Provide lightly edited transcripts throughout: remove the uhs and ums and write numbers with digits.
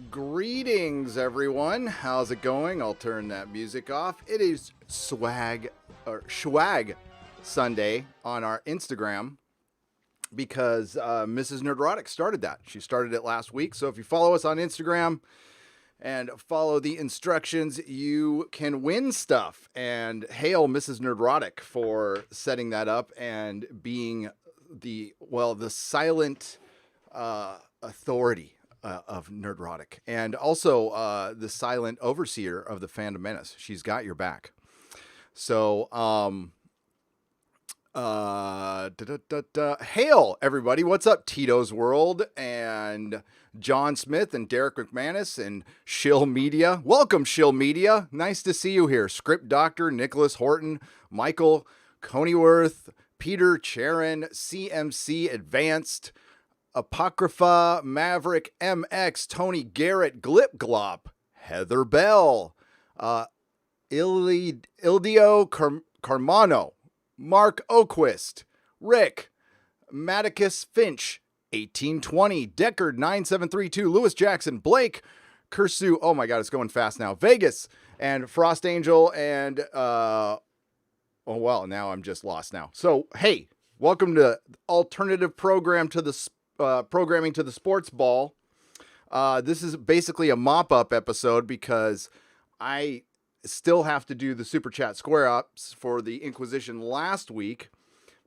Greetings, everyone. How's it going? I'll turn that music off. It is Swag Sunday on our Instagram because Mrs. Nerdrotic started that. She started it last week. So if you follow us on Instagram and follow the instructions, you can win stuff. And hail Mrs. Nerdrotic for setting that up and being the silent authority of Nerdrotic, and also the silent overseer of the Fandom Menace. She's got your back. So, hail everybody! What's up, Tito's World and John Smith and Derek McManus and Shill Media? Welcome, Shill Media. Nice to see you here. Script Doctor Nicholas Horton, Michael Coneyworth, Peter Charon, CMC Advanced, Apocrypha, Maverick, MX, Tony Garrett, Glip Glop, Heather Bell, Ildio Carmano, Mark Oquist, Rick, Maticus Finch, 1820, Deckard 9732, Lewis Jackson, Blake, Kursu, oh my god, it's going fast now, Vegas, and Frost Angel, and oh well, now I'm just lost now. So hey, welcome to alternative programming to the sports ball. This is basically a mop-up episode because I still have to do the Super Chat square-ups for the Inquisition last week.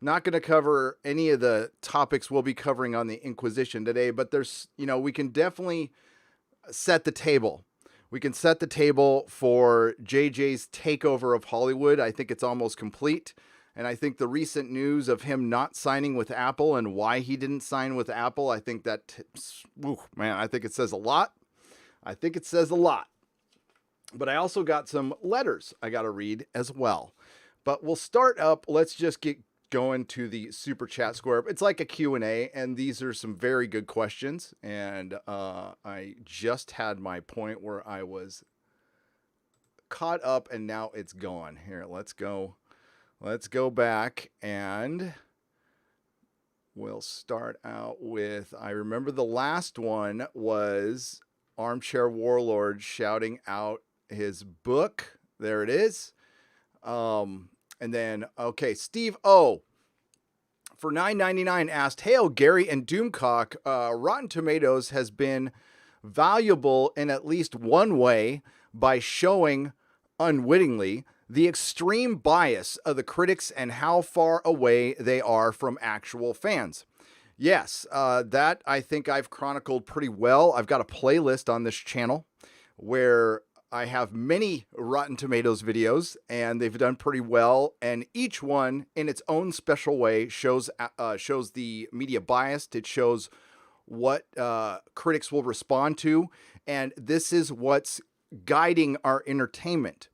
Not going to cover any of the topics we'll be covering on the Inquisition today, but there's, we can definitely set the table. We can set the table for JJ's takeover of Hollywood. I think it's almost complete. And I think the recent news of him not signing with Apple and why he didn't sign with Apple, I think that, I think it says a lot. But I also got some letters I got to read as well. But we'll start up. Let's just get going to the Super Chat square. It's like a Q&A, and these are some very good questions. And I just had my point where I was caught up, and now it's gone. Here, let's go. Let's go back, and we'll start out with, I remember the last one was Armchair Warlord shouting out his book. There it is. And then, okay, Steve O. for $9.99 asked, hail, Gary and Doomcock. Rotten Tomatoes has been valuable in at least one way by showing unwittingly the extreme bias of the critics and how far away they are from actual fans. Yes, that I think I've chronicled pretty well. I've got a playlist on this channel where I have many Rotten Tomatoes videos, and they've done pretty well. And each one, in its own special way, shows the media bias. It shows what critics will respond to, and this is what's guiding our entertainment.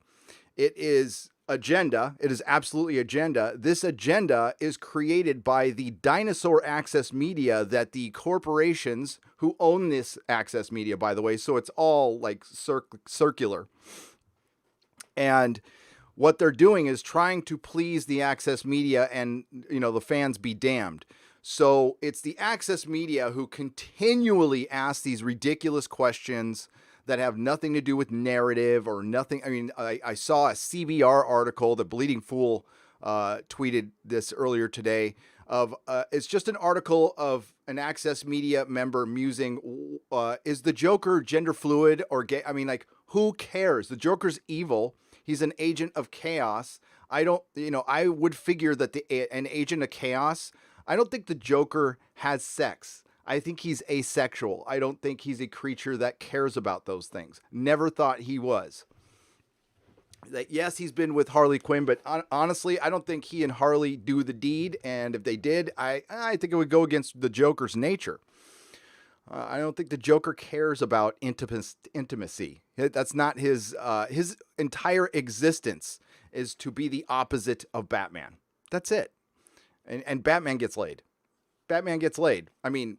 It is agenda. It is absolutely agenda. This agenda is created by the dinosaur access media that the corporations who own this access media, by the way, so it's all like circular. And what they're doing is trying to please the access media and, the fans be damned. So it's the access media who continually ask these ridiculous questions that have nothing to do with narrative or nothing. I mean, I saw a CBR article, the Bleeding Fool tweeted this earlier today, it's just an article of an Access Media member musing, is the Joker gender fluid or gay? I mean, like, who cares? The Joker's evil. He's an agent of chaos. I would figure that an agent of chaos, I don't think the Joker has sex. I think he's asexual. I don't think he's a creature that cares about those things. Never thought he was. Yes, he's been with Harley Quinn, but honestly, I don't think he and Harley do the deed. And if they did, I think it would go against the Joker's nature. I don't think the Joker cares about intimacy. That's not his entire existence is to be the opposite of Batman. That's it. And Batman gets laid. I mean,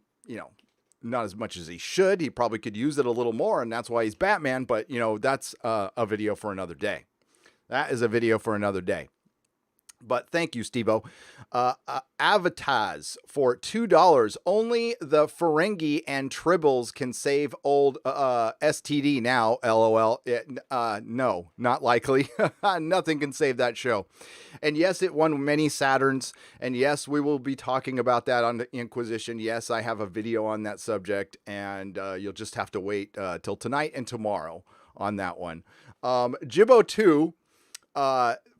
not as much as he should. He probably could use it a little more, and that's why he's Batman. But, that's a video for another day. That is a video for another day. But thank you, Steve-O. Avatars for $2. Only the Ferengi and Tribbles can save old STD now, LOL. No, not likely. Nothing can save that show. And yes, it won many Saturns. And yes, we will be talking about that on the Inquisition. Yes, I have a video on that subject. And you'll just have to wait till tonight and tomorrow on that one. Jibbo 2...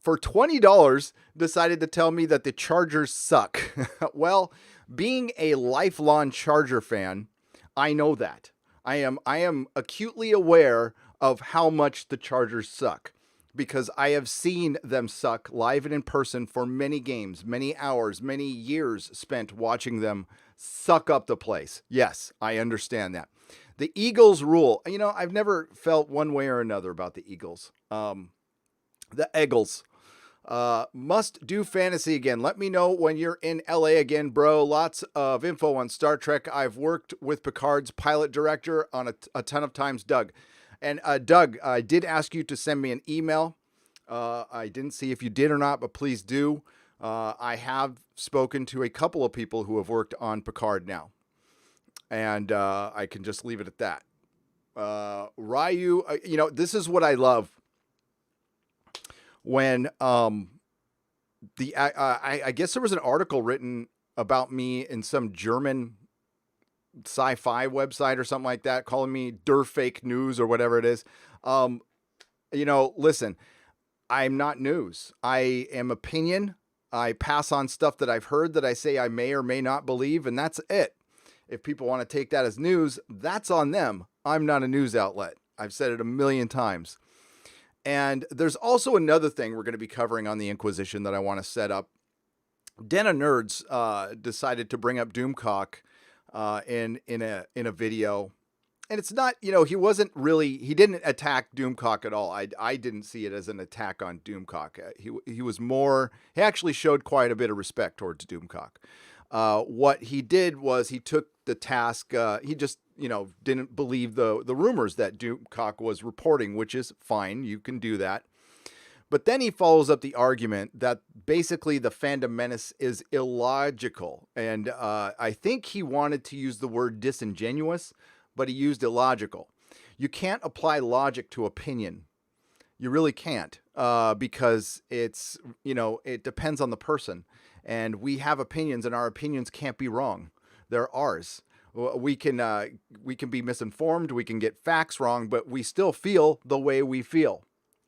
for $20, decided to tell me that the Chargers suck. Well, being a lifelong Charger fan, I know that. I am acutely aware of how much the Chargers suck because I have seen them suck live and in person for many games, many hours, many years spent watching them suck up the place. Yes, I understand that. The Eagles rule. You know, I've never felt one way or another about the Eagles. The Eagles. Must do fantasy again. Let me know when you're in LA again, bro. Lots of info on Star Trek. I've worked with Picard's pilot director on a ton of times, Doug. And Doug, I did ask you to send me an email. I didn't see if you did or not, but please do. I have spoken to a couple of people who have worked on Picard now. And I can just leave it at that. Ryu, you know, this is what I love. When I guess there was an article written about me in some German sci-fi website or something like that, calling me Der Fake News or whatever it is. You know, listen, I'm not news. I am opinion. I pass on stuff that I've heard that I say I may or may not believe, and that's it. If people want to take that as news, that's on them. I'm not a news outlet. I've said it a million times. And there's also another thing we're going to be covering on the Inquisition that I want to set up. Den of Nerds decided to bring up Doomcock in a video. And it's not, you know, he didn't attack Doomcock at all. I didn't see it as an attack on Doomcock. He actually showed quite a bit of respect towards Doomcock. What he did was he took the task, he just, you know, didn't believe the rumors that Doomcock was reporting, which is fine. You can do that. But then he follows up the argument that basically the fandom menace is illogical. And I think he wanted to use the word disingenuous, but he used illogical. You can't apply logic to opinion. You really can't, because it's, you know, it depends on the person. And we have opinions, and our opinions can't be wrong. They're ours. We can be misinformed. We can get facts wrong, but we still feel the way we feel.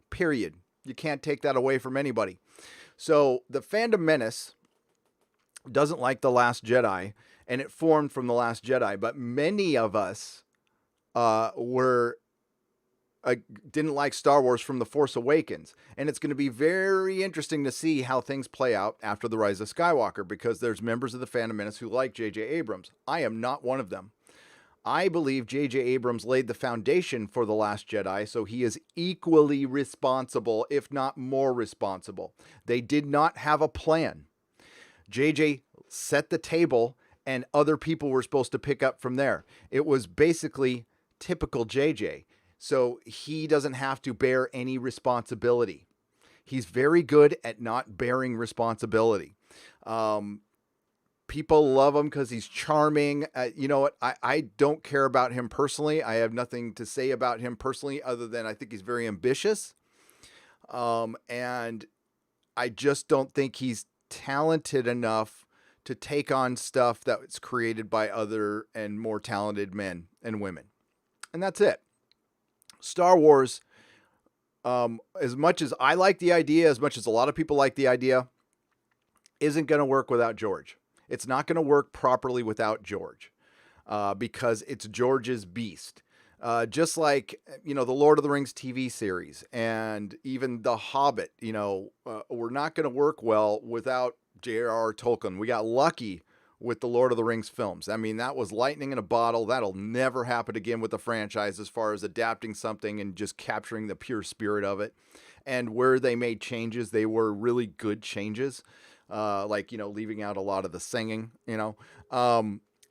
Period. You can't take that away from anybody. So the fandom menace doesn't like The Last Jedi, and it formed from The Last Jedi. But many of us didn't like Star Wars from The Force Awakens. And it's going to be very interesting to see how things play out after The Rise of Skywalker, because there's members of the Phantom Menace who like JJ Abrams. I am not one of them. I believe JJ Abrams laid the foundation for The Last Jedi, so he is equally responsible, if not more responsible. They did not have a plan. JJ set the table, and other people were supposed to pick up from there. It was basically typical JJ. So he doesn't have to bear any responsibility. He's very good at not bearing responsibility. People love him because he's charming. You know what? I don't care about him personally. I have nothing to say about him personally other than I think he's very ambitious. And I just don't think he's talented enough to take on stuff that's created by other and more talented men and women. And that's it. Star Wars, as much as I like the idea, as much as a lot of people like the idea, isn't going to work without George. It's not going to work properly without George, because it's George's beast. Just like, you know, the Lord of the Rings TV series and even The Hobbit, you know, we're not going to work well without J.R.R. Tolkien. We got lucky with the Lord of the Rings films. I mean, that was lightning in a bottle. That'll never happen again with the franchise as far as adapting something and just capturing the pure spirit of it. And where they made changes, they were really good changes. Like, you know, leaving out a lot of the singing, you know.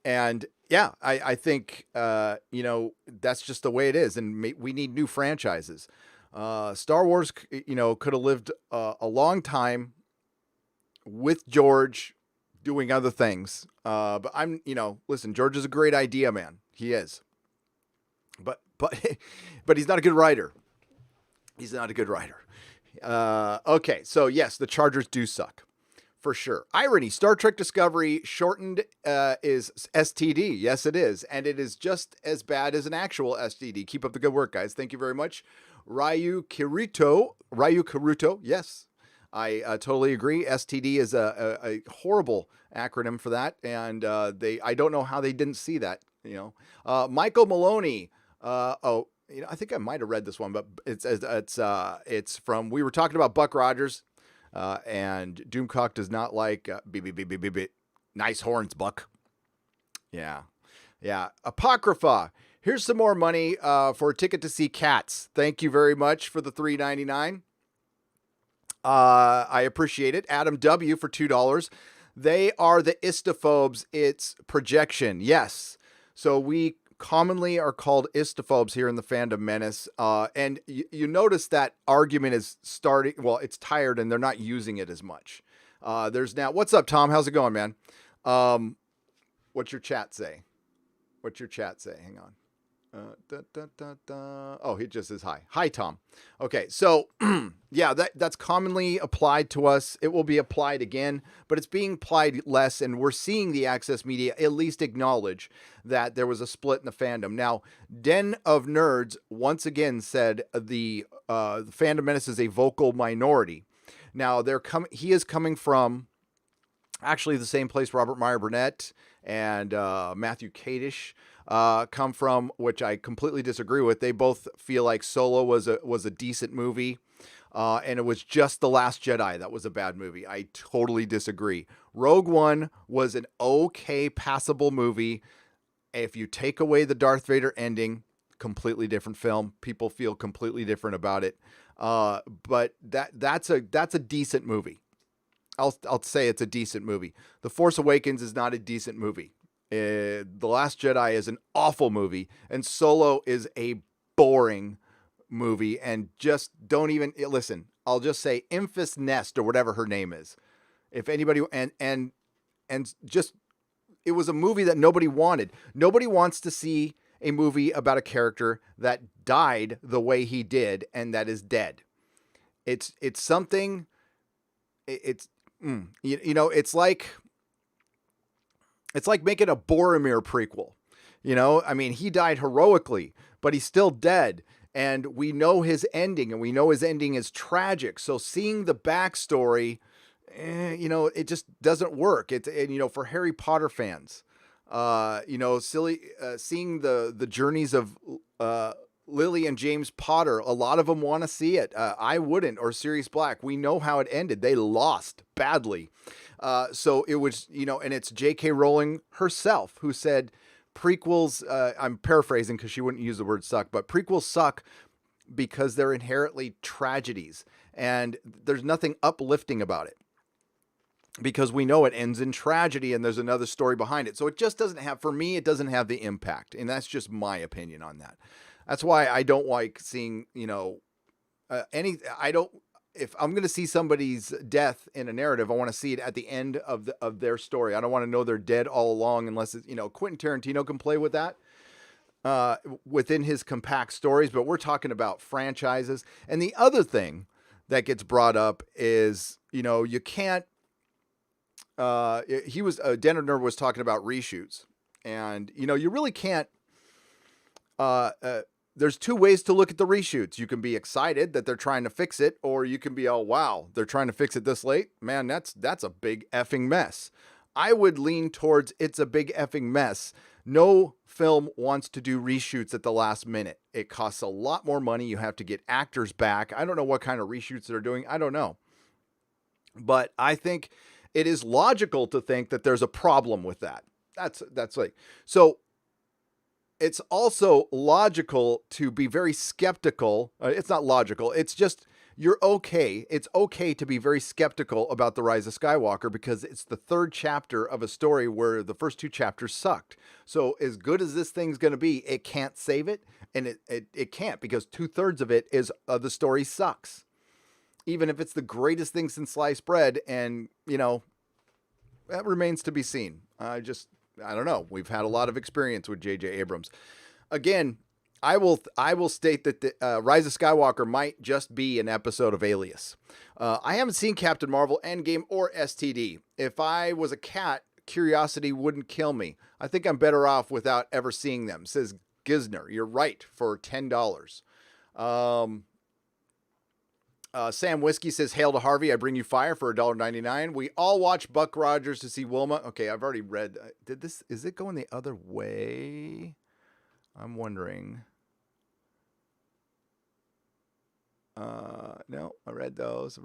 And yeah, I think, you know, that's just the way it is. And we need new franchises. Star Wars, you know, could have lived a long time with George doing other things. But listen, George is a great idea, man. He is. But but he's not a good writer. He's not a good writer. Okay, so yes, the Chargers do suck. For sure. Irony, Star Trek Discovery shortened is STD. Yes, it is. And it is just as bad as an actual STD. Keep up the good work, guys. Thank you very much. Ryu Karuto. Yes, I totally agree. STD is a horrible acronym for that. And I don't know how they didn't see that. Michael Maloney. I think I might have read this one, but it's from, we were talking about Buck Rogers. And Doomcock does not like nice horns, Buck. Yeah. Apocrypha. Here's some more money for a ticket to see Cats. Thank you very much for the $3.99. I appreciate it. Adam W. for $2. They are the istophobes. It's projection. Yes. So we commonly are called istophobes here in the Fandom Menace. And you notice that argument is starting. Well, it's tired and they're not using it as much. There's now, what's up, Tom? How's it going, man? What's your chat say? Hang on. Oh, he just says hi. Hi, Tom. Okay, so yeah, that's commonly applied to us. It will be applied again, but it's being applied less, and we're seeing the Access Media at least acknowledge that there was a split in the fandom. Now, Den of Nerds once again said the Fandom Menace is a vocal minority. Now, he is coming from actually the same place Robert Meyer Burnett and Matthew Kadish come from, which I completely disagree with. They both feel like Solo was a decent movie, and it was just The Last Jedi that was a bad movie. I totally disagree. Rogue One was an okay, passable movie. If you take away the Darth Vader ending, completely different film. People feel completely different about it. But that's a decent movie. I'll say it's a decent movie. The Force Awakens is not a decent movie. The Last Jedi is an awful movie, and Solo is a boring movie. And just don't even listen. I'll just say Infus Nest or whatever her name is. If anybody and just it was a movie that nobody wanted. Nobody wants to see a movie about a character that died the way he did and that is dead. It's something. It's it's like making a Boromir prequel. I mean, he died heroically, but he's still dead. And we know his ending, and we know his ending is tragic. So seeing the backstory, it just doesn't work. For Harry Potter fans, seeing the journeys of Lily and James Potter, a lot of them want to see it. I wouldn't, or Sirius Black. We know how it ended. They lost badly. So it was, and it's J.K. Rowling herself who said prequels, I'm paraphrasing because she wouldn't use the word suck, but prequels suck because they're inherently tragedies and there's nothing uplifting about it because we know it ends in tragedy and there's another story behind it. So it just doesn't have, for me, it doesn't have the impact. And that's just my opinion on that. That's why I don't like seeing, if I'm going to see somebody's death in a narrative, I want to see it at the end of their story. I don't want to know they're dead all along unless it's, Quentin Tarantino can play with that within his compact stories, but we're talking about franchises. And the other thing that gets brought up is, you can't, Denner was talking about reshoots and, you really can't, there's two ways to look at the reshoots. You can be excited that they're trying to fix it, or you can be, oh, wow, they're trying to fix it this late. Man, that's a big effing mess. I would lean towards it's a big effing mess. No film wants to do reshoots at the last minute. It costs a lot more money. You have to get actors back. I don't know what kind of reshoots they're doing. I don't know. But I think it is logical to think that there's a problem with that. That's like, so it's also logical to be very skeptical. It's not logical. It's just, you're okay. It's okay to be very skeptical about The Rise of Skywalker because it's the third chapter of a story where the first two chapters sucked. So as good as this thing's going to be, it can't save it. And it can't because 2/3 of it is the story sucks. even if it's the greatest thing since sliced bread. And, that remains to be seen. I don't know. We've had a lot of experience with JJ Abrams. Again, I will state that the Rise of Skywalker might just be an episode of Alias. I haven't seen Captain Marvel, Endgame, or STD. If I was a cat, curiosity wouldn't kill me. I think I'm better off without ever seeing them, says Gisner. You're right, for $10. Sam Whiskey says, hail to Harvey, I bring you fire for $1.99. We all watch Buck Rogers to see Wilma. Okay, I've already read. Is it going the other way? I'm wondering. No, I read those.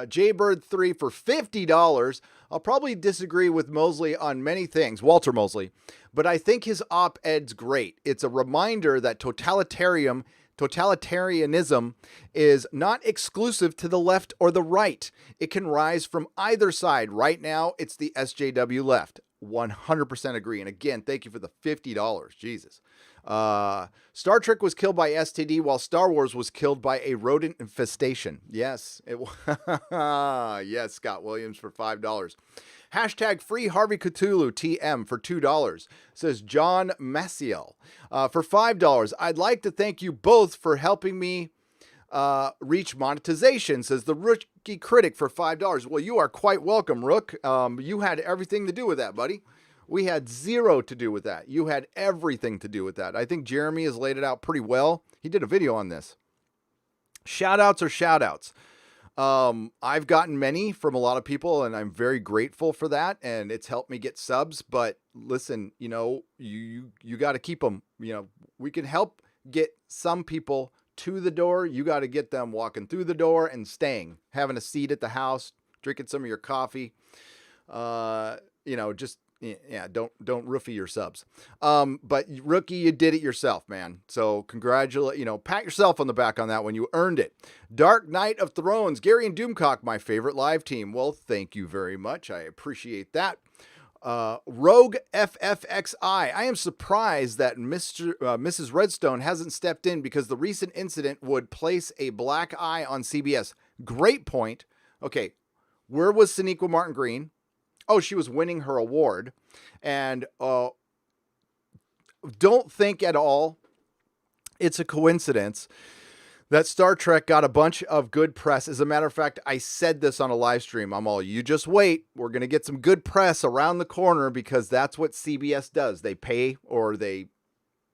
Jaybird 3 for $50. I'll probably disagree with Mosley on many things, Walter Mosley, but I think his op-ed's great. It's a reminder that totalitarianism is not exclusive to the left or the right. It can rise from either side. Right now, it's the SJW left. 100% agree. And again, thank you for the $50. Jesus. Star Trek was killed by STD while Star Wars was killed by a rodent infestation. Yes. Yes, Scott Williams for $5. Hashtag free Harvey Cthulhu TM for $2, says John Maciel. For $5, I'd like to thank you both for helping me reach monetization, says the Rookie Critic for $5. Well, you are quite welcome, Rook. You had everything to do with that, buddy. We had zero to do with that. You had everything to do with that. I think Jeremy has laid it out pretty well. He did a video on this. Shout-outs are shout-outs. I've gotten many from a lot of people, and I'm very grateful for that, and it's helped me get subs. But listen, you got to keep them. We can help get some people to the door. You got to get them walking through the door and staying, having a seat at the house, drinking some of your coffee. Don't roofie your subs. But Rookie, you did it yourself, man. So congratulate, pat yourself on the back on that one. You earned it. Dark Knight of Thrones, Gary and Doomcock, my favorite live team. Well, thank you very much. I appreciate that. Rogue FFXI. I am surprised that Mrs. Redstone hasn't stepped in because the recent incident would place a black eye on CBS. Great point. Okay. Where was Sonequa Martin Green? Oh, she was winning her award. And don't think at all it's a coincidence that Star Trek got a bunch of good press. As a matter of fact, I said this on a live stream. You just wait. We're going to get some good press around the corner because that's what CBS does. They pay or they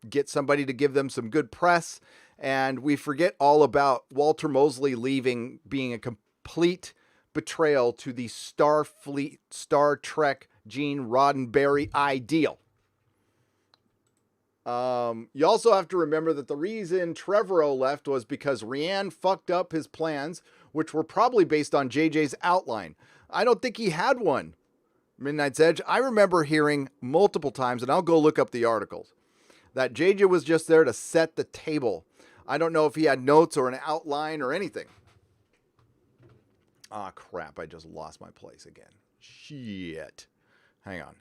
get somebody to give them some good press. And we forget all about Walter Mosley leaving being a complete betrayal to the Starfleet, Star Trek, Gene Roddenberry ideal. You also have to remember that the reason Trevorrow left was because Rhiann fucked up his plans, which were probably based on JJ's outline. I don't think he had one. Midnight's Edge. I remember hearing multiple times, and I'll go look up the articles, that JJ was just there to set the table. I don't know if he had notes or an outline or anything. Ah, crap. I just lost my place again. Shit. Hang on.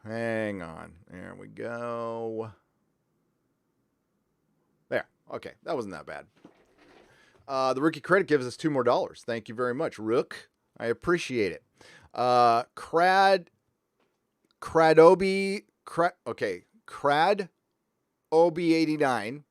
There we go. There. Okay. That wasn't that bad. The Rookie Critic gives us $2 more. Thank you very much, Rook. I appreciate it. Crad Obi89.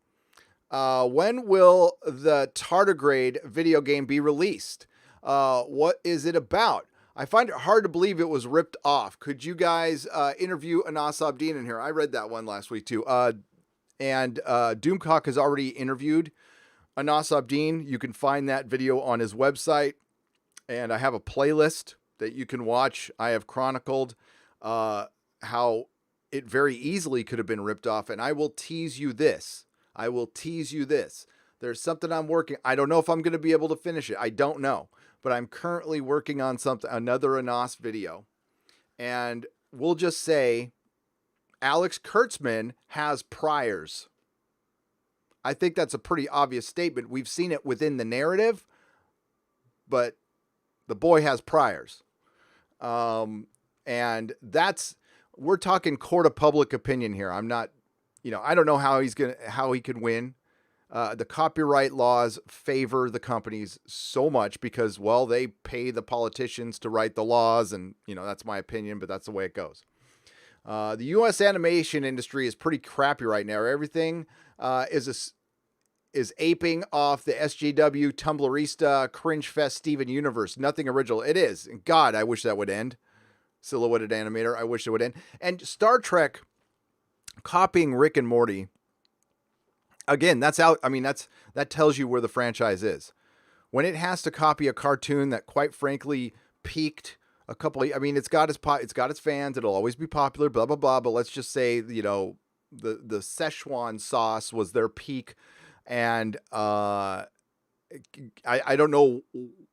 When will the Tardigrade video game be released? What is it about? I find it hard to believe it was ripped off. Could you guys interview Anas Abdeen in here? I read that one last week too. And Doomcock has already interviewed Anas Abdeen. You can find that video on his website. And I have a playlist that you can watch. I have chronicled how it very easily could have been ripped off. And I will tease you this. There's something I'm working. I don't know if I'm going to be able to finish it. I don't know. But I'm currently working on another Anas video. And we'll just say Alex Kurtzman has priors. I think that's a pretty obvious statement. We've seen it within the narrative, but the boy has priors. And we're talking court of public opinion here. I'm not, I don't know how he could win. The copyright laws favor the companies so much because, well, they pay the politicians to write the laws, and that's my opinion, but that's the way it goes. The U.S. animation industry is pretty crappy right now. Everything is aping off the SJW, Tumblrista, Cringe Fest, Steven Universe. Nothing original. It is. And God, I wish that would end. Silhouetted animator. I wish it would end. And Star Trek copying Rick and Morty. Again, that's out. I mean, that tells you where the franchise is. When it has to copy a cartoon that, quite frankly, peaked a couple of, I mean, it's got its fans. It'll always be popular, blah, blah, blah. But let's just say, the Szechuan sauce was their peak. And I don't know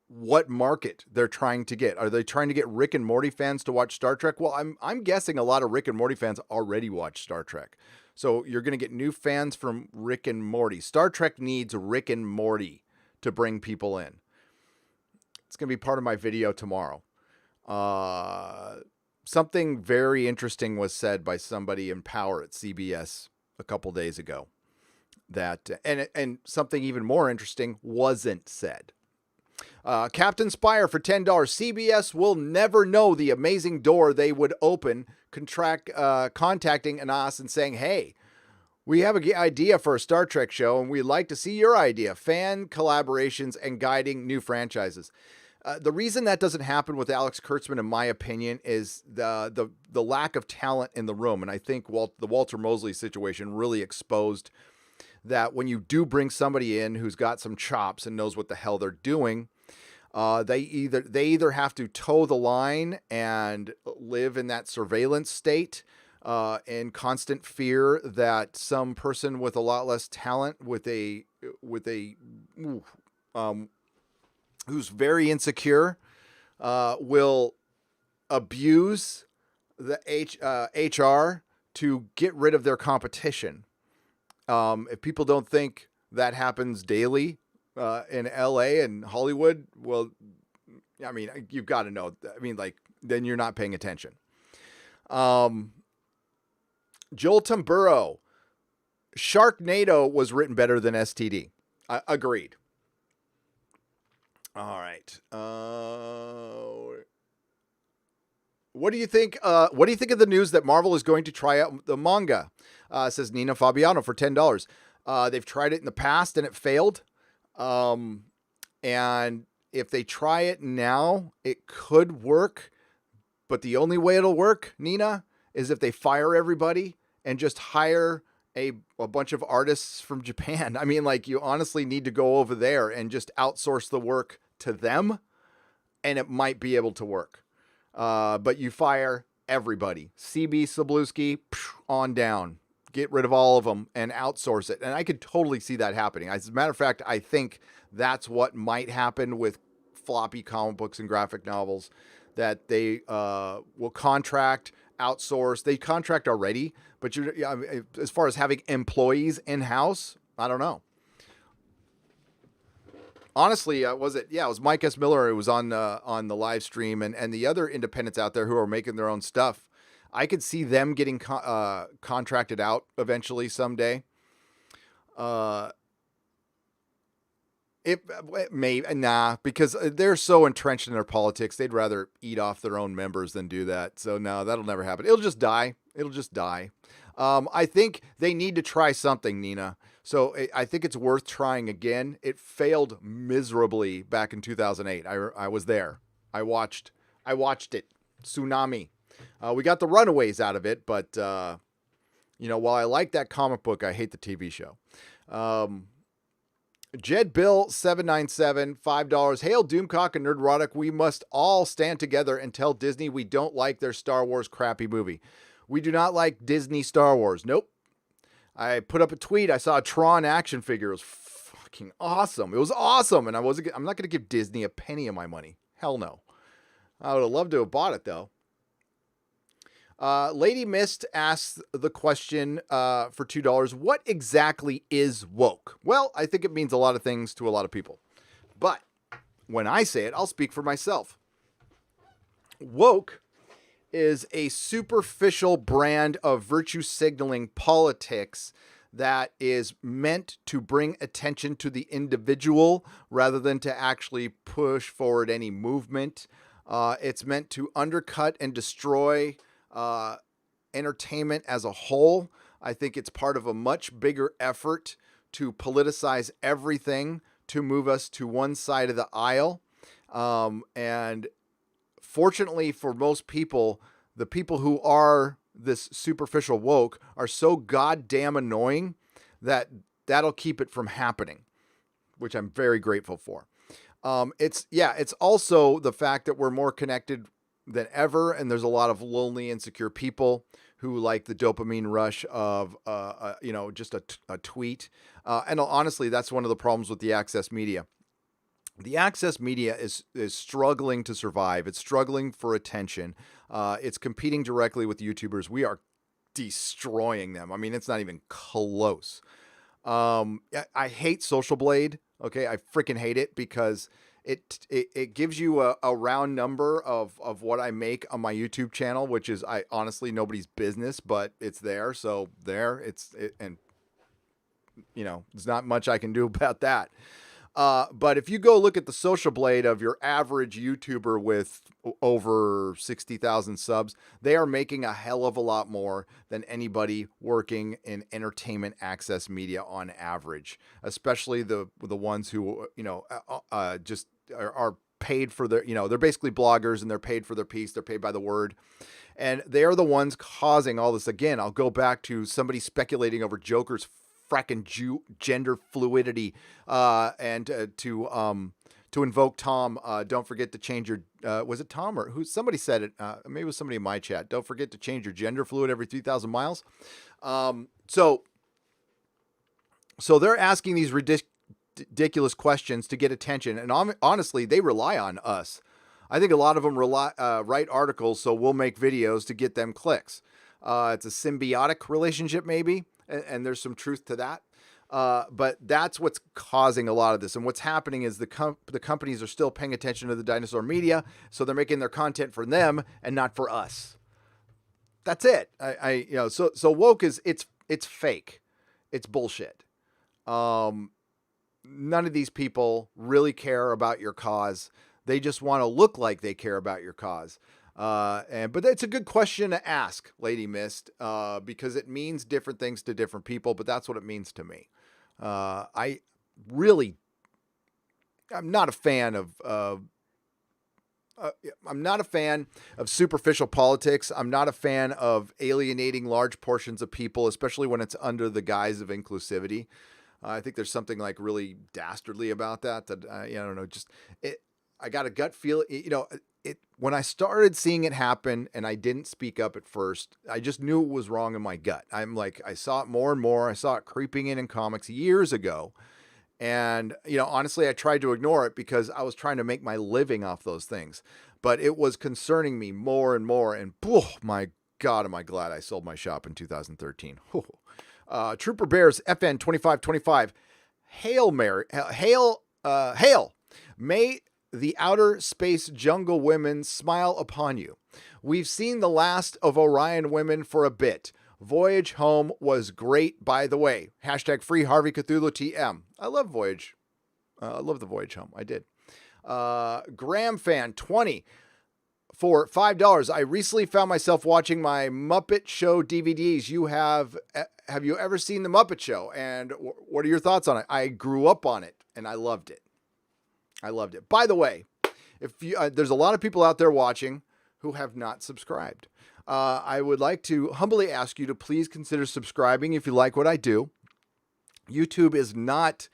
what market they're trying to get. Are they trying to get Rick and Morty fans to watch Star Trek? Well, I'm guessing a lot of Rick and Morty fans already watch Star Trek. So you're going to get new fans from Rick and Morty. Star Trek needs Rick and Morty to bring people in. It's going to be part of my video tomorrow. Something very interesting was said by somebody in power at CBS a couple days ago. That and something even more interesting wasn't said. Captain Spire for $10. CBS will never know the amazing door they would open contacting us and saying, hey, we have an idea for a Star Trek show and we'd like to see your idea. Fan collaborations and guiding new franchises. The reason that doesn't happen with Alex Kurtzman, in my opinion, is the lack of talent in the room. And I think the Walter Mosley situation really exposed that when you do bring somebody in who's got some chops and knows what the hell they're doing, they either have to toe the line and live in that surveillance state, in constant fear that some person with a lot less talent, who's very insecure, will abuse the HR to get rid of their competition. If people don't think that happens daily in LA and Hollywood, well, I mean, you've got to know. I mean, then you're not paying attention. Joel Tamburo, Sharknado was written better than STD. Agreed. All right. What do you think? What do you think of the news that Marvel is going to try out the manga? Says Nina Fabiano for $10. They've tried it in the past and it failed. And if they try it now, it could work. But the only way it'll work, Nina, is if they fire everybody and just hire a bunch of artists from Japan. I mean, you honestly need to go over there and just outsource the work to them, and it might be able to work. But you fire everybody. CB Cebulski, on down. Get rid of all of them and outsource it. And I could totally see that happening. As a matter of fact, I think that's what might happen with floppy comic books and graphic novels, that they will contract, outsource. They contract already, but as far as having employees in-house, I don't know. Honestly, it was Mike S. Miller who was on the live stream, and the other independents out there who are making their own stuff. I could see them getting contracted out eventually someday. Because they're so entrenched in their politics, they'd rather eat off their own members than do that. So no, that'll never happen. It'll just die. I think they need to try something, Nina. So I think it's worth trying again. It failed miserably back in 2008. I was there. I watched it. Tsunami. We got the Runaways out of it, but while I like that comic book, I hate the TV show. Jed Bill 797, $5. Hail Doomcock and Nerdrotic. We must all stand together and tell Disney we don't like their Star Wars crappy movie. We do not like Disney Star Wars. Nope. I put up a tweet. I saw a Tron action figure. It was fucking awesome. It was awesome. And I'm not going to give Disney a penny of my money. Hell no. I would have loved to have bought it though. Lady Mist asks the question for $2. What exactly is woke? Well, I think it means a lot of things to a lot of people. But when I say it, I'll speak for myself. Woke is a superficial brand of virtue signaling politics that is meant to bring attention to the individual rather than to actually push forward any movement. It's meant to undercut and destroy entertainment as a whole. I think it's part of a much bigger effort to politicize everything to move us to one side of the aisle. And fortunately for most people, the people who are this superficial woke are so goddamn annoying that that'll keep it from happening, which I'm very grateful for. It's also the fact that we're more connected than ever, and there's a lot of lonely, insecure people who like the dopamine rush of, just a tweet. And honestly, that's one of the problems with the access media. The access media is struggling to survive. It's struggling for attention. It's competing directly with YouTubers. We are destroying them. I mean, it's not even close. I hate Social Blade. Okay, I freaking hate it because it gives you a round number of what I make on my YouTube channel, which is honestly nobody's business, but it's there. So there, and there's not much I can do about that. But if you go look at the Social Blade of your average YouTuber with over 60,000 subs, they are making a hell of a lot more than anybody working in entertainment access media on average, especially the ones who, just are paid for their, they're basically bloggers and they're paid for their piece. They're paid by the word. And they are the ones causing all this. Again, I'll go back to somebody speculating over Joker's fracking gender fluidity, and to invoke Tom. Don't forget to change your. Was it Tom or who? Somebody said it. Maybe it was somebody in my chat. Don't forget to change your gender fluid every 3,000 miles. So they're asking these ridiculous questions to get attention, and honestly, they rely on us. I think a lot of them write articles so we'll make videos to get them clicks. It's a symbiotic relationship, maybe. And there's some truth to that. But that's what's causing a lot of this. And what's happening is the companies are still paying attention to the dinosaur media. So they're making their content for them and not for us. That's it. So woke it's fake. It's bullshit. None of these people really care about your cause. They just want to look like they care about your cause. But it's a good question to ask, Lady Mist, because it means different things to different people, but that's what it means to me. I'm not a fan of superficial politics. I'm not a fan of alienating large portions of people, especially when it's under the guise of inclusivity. I think there's something like really dastardly about that. I don't know. I got a gut feel. When I started seeing it happen, and I didn't speak up at first, I just knew it was wrong in my gut. I saw it more and more. I saw it creeping in comics years ago. And, honestly, I tried to ignore it because I was trying to make my living off those things. But it was concerning me more and more. And, oh, my God, am I glad I sold my shop in 2013. Trooper Bears FN 2525. Hail. May the outer space jungle women smile upon you. We've seen the last of Orion women for a bit. Voyage home was great, by the way. Hashtag free Harvey Cthulhu TM. I love Voyage. I love the Voyage home. I did. Graham Fan 20 for $5. I recently found myself watching my Muppet Show DVDs. Have you ever seen the Muppet Show? And what are your thoughts on it? I grew up on it and I loved it. By the way, there's a lot of people out there watching who have not subscribed. I would like to humbly ask you to please consider subscribing if you like what I do. YouTube is not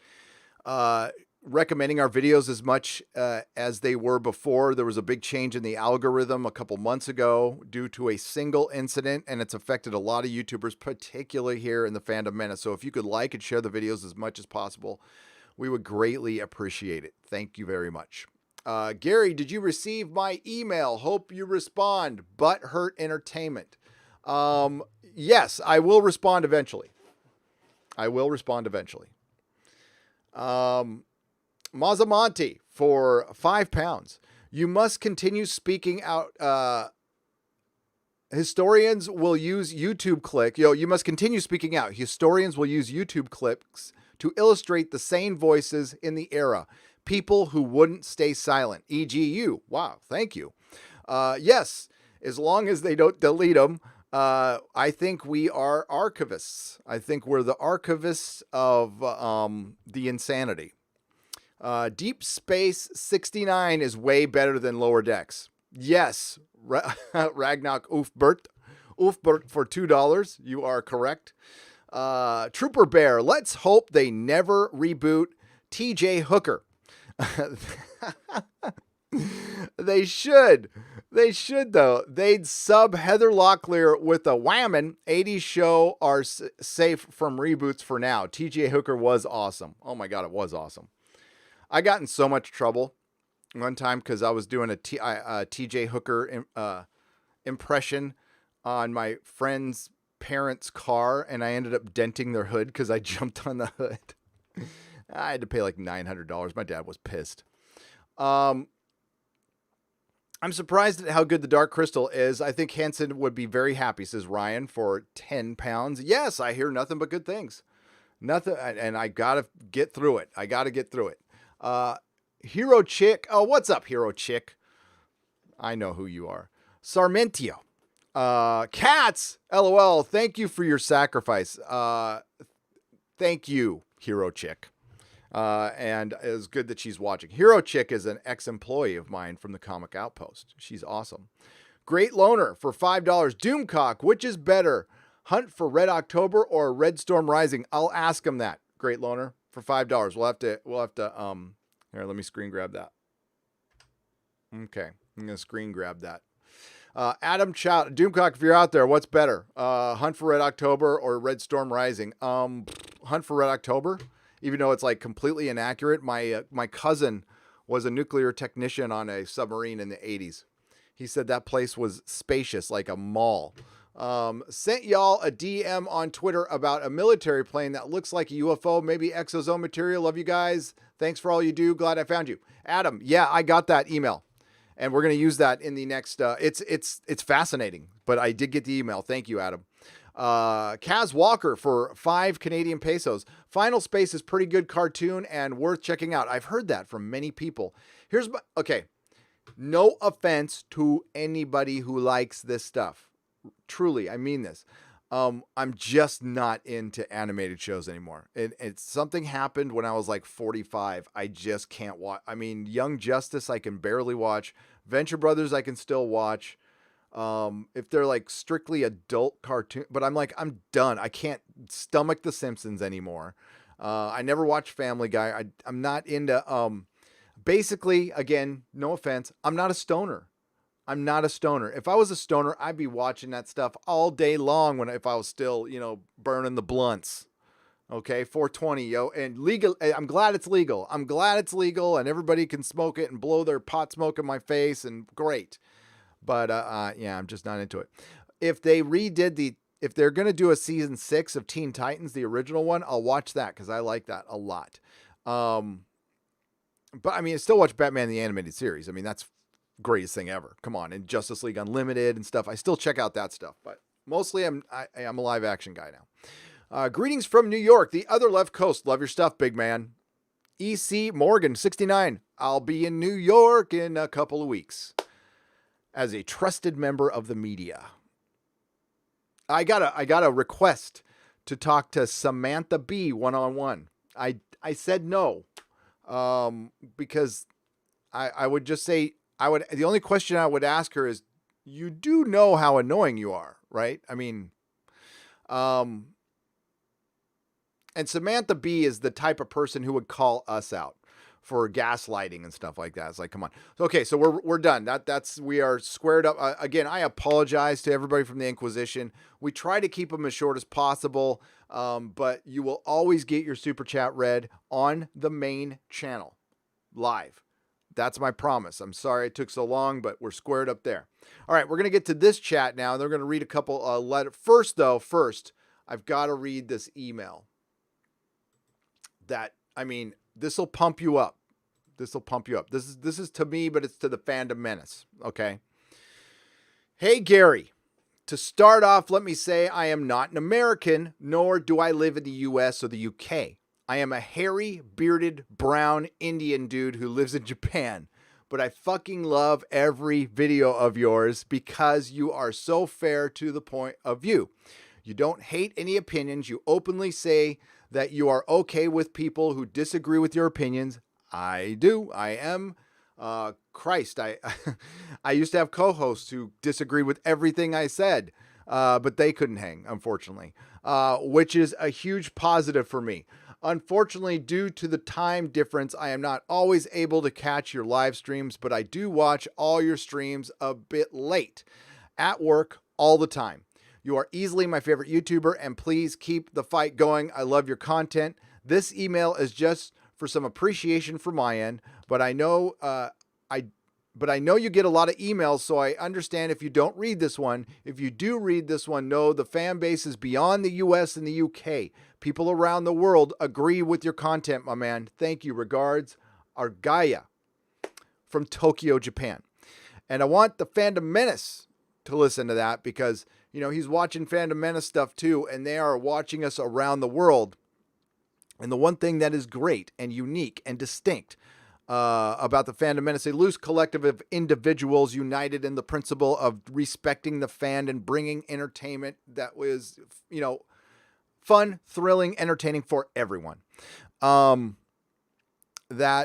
recommending our videos as much as they were before. There was a big change in the algorithm a couple months ago due to a single incident, and it's affected a lot of YouTubers, particularly here in the Fandom Menace. So if you could like and share the videos as much as possible, we would greatly appreciate it. Thank you very much. Gary, did you receive my email? Hope you respond. Butthurt Entertainment. Yes, I will respond eventually. Mazamonte for £5. You must continue speaking out Historians will use YouTube clip. You must continue speaking out. Historians will use YouTube clips to illustrate the sane voices in the era. People who wouldn't stay silent, e.g. you. Wow, thank you. Yes, as long as they don't delete them, I think we are archivists. I think we're the archivists of the insanity. Deep Space 69 is way better than Lower Decks. Yes, Ragnar Ulfbert for $2. You are correct. Trooper Bear, let's hope they never reboot TJ Hooker. They should. They should, though. They'd sub Heather Locklear with a whammon. 80s show are safe from reboots for now. TJ Hooker was awesome. Oh my God, it was awesome. I got in so much trouble one time because I was doing a TJ Hooker impression on my friend's parents' car, and I ended up denting their hood because I jumped on the hood. I had to pay like $900. My dad was pissed. I'm surprised at how good the Dark Crystal is. I think Hansen would be very happy, says Ryan, for 10 pounds. Yes, I hear nothing but good things. Nothing, and I gotta get through it. Hero Chick. Oh, what's up, Hero Chick? I know who you are. Sarmentio. Cats. LOL. Thank you for your sacrifice. Thank you, Hero Chick. And it's good that she's watching. Hero Chick is an ex-employee of mine from the Comic Outpost. She's awesome. Great Loner for $5. Doomcock, which is better? Hunt for Red October or Red Storm Rising? I'll ask him that. Great Loner for $5. We'll have to, here, let me screen grab that. Okay. I'm going to screen grab that. Adam Chow, Doomcock, if you're out there, what's better? Hunt for Red October or Red Storm Rising? Hunt for Red October. Even though it's like completely inaccurate, my cousin was a nuclear technician on a submarine in the 80s. He said that place was spacious, like a mall. Sent y'all a DM on Twitter about a military plane that looks like a UFO, maybe exozone material. Love you guys. Thanks for all you do. Glad I found you. Adam, yeah, I got that email. And we're going to use that in the next, it's fascinating, but I did get the email. Thank you, Adam. Kaz Walker for 5 Canadian pesos. Final Space is pretty good cartoon and worth checking out. I've heard that from many people. Okay. No offense to anybody who likes this stuff. Truly, I mean this. I'm just not into animated shows anymore. It's something happened when I was like 45. I just can't watch. I mean, Young Justice, I can barely watch. Venture Brothers, I can still watch. If they're like strictly adult cartoon, but I'm done. I can't stomach The Simpsons anymore. I never watched Family Guy. I'm not into, basically, again, no offense, I'm not a stoner. If I was a stoner, I'd be watching that stuff all day long if I was still, burning the blunts. Okay, 420, yo, and legal. I'm glad it's legal. And everybody can smoke it and blow their pot smoke in my face, and great. But yeah, I'm just not into it. If they're going to do a season 6 of Teen Titans, the original one, I'll watch that because I like that a lot. But I mean, I still watch Batman the Animated Series. I mean, that's greatest thing ever. Come on, and Justice League Unlimited and stuff. I still check out that stuff, but mostly I'm a live action guy now. Greetings from New York, the other left coast. Love your stuff, big man. EC Morgan 69. I'll be in New York in a couple of weeks. As a trusted member of the media. I got a request to talk to Samantha B one-on-one. I said no. Because I would just say the only question I would ask her is, you do know how annoying you are, right? I mean, and Samantha B is the type of person who would call us out for gaslighting and stuff like that. It's like, come on. Okay, so we're done. We are squared up. Again, I apologize to everybody from the Inquisition. We try to keep them as short as possible, but you will always get your super chat read on the main channel, live. That's my promise. I'm sorry it took so long, but we're squared up there. All right, we're going to get to this chat now. They're going to read a couple letters. First, I've got to read this email. This will pump you up. This is to me, but it's to the fandom menace. Okay. Hey, Gary. To start off, let me say I am not an American, nor do I live in the US or the UK. I am a hairy, bearded, brown Indian dude who lives in Japan. But I fucking love every video of yours because you are so fair to the point of view. You don't hate any opinions. You openly say that you are okay with people who disagree with your opinions. I do. I am. Christ, I used to have co-hosts who disagreed with everything I said, but they couldn't hang, unfortunately, which is a huge positive for me. Unfortunately, due to the time difference, I am not always able to catch your live streams, but I do watch all your streams a bit late at work all the time. You are easily my favorite YouTuber, and please keep the fight going. I love your content. This email is just for some appreciation from my end, but I know you get a lot of emails, so I understand if you don't read this one. If you do read this one, know the fan base is beyond the US and the UK. People around the world agree with your content, my man. Thank you. Regards, Argaya from Tokyo, Japan. And I want the Fandom Menace to listen to that because, you know, he's watching Fandom Menace stuff too, and they are watching us around the world. And the one thing that is great and unique and distinct about the Fandom Menace, a loose collective of individuals united in the principle of respecting the fan and bringing entertainment that was, you know, fun, thrilling, entertaining for everyone. That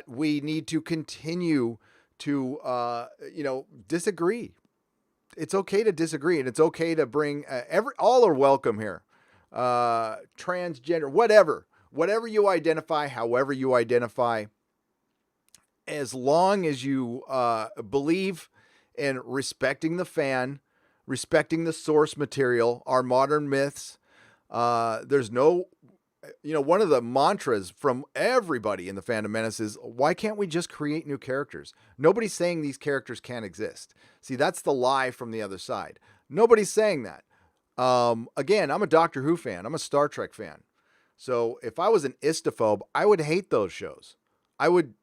we need to continue to, disagree. It's okay to disagree, and it's okay to bring all are welcome here. Transgender, whatever you identify, however you identify, as long as you believe in respecting the fan, respecting the source material, our modern myths. There's no, one of the mantras from everybody in the Fandom Menace is, why can't we just create new characters? Nobody's saying these characters can't exist. See, that's the lie from the other side. Nobody's saying that. Again, I'm a Doctor Who fan. I'm a Star Trek fan. So if I was an istophobe, I would hate those shows. I would.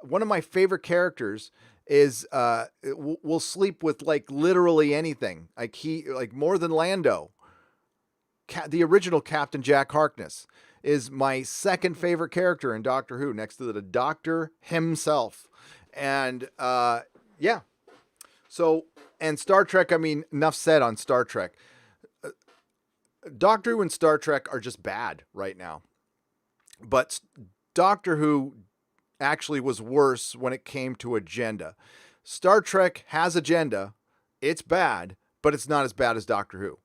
One of my favorite characters is will sleep with like literally anything. Like more than Lando. The original Captain Jack Harkness is my second favorite character in Doctor Who, next to the Doctor himself. And yeah. So, and Star Trek, I mean, enough said on Star Trek. Doctor Who and Star Trek are just bad right now. But Doctor Who actually was worse when it came to agenda. Star Trek has agenda. It's bad, but it's not as bad as Doctor Who.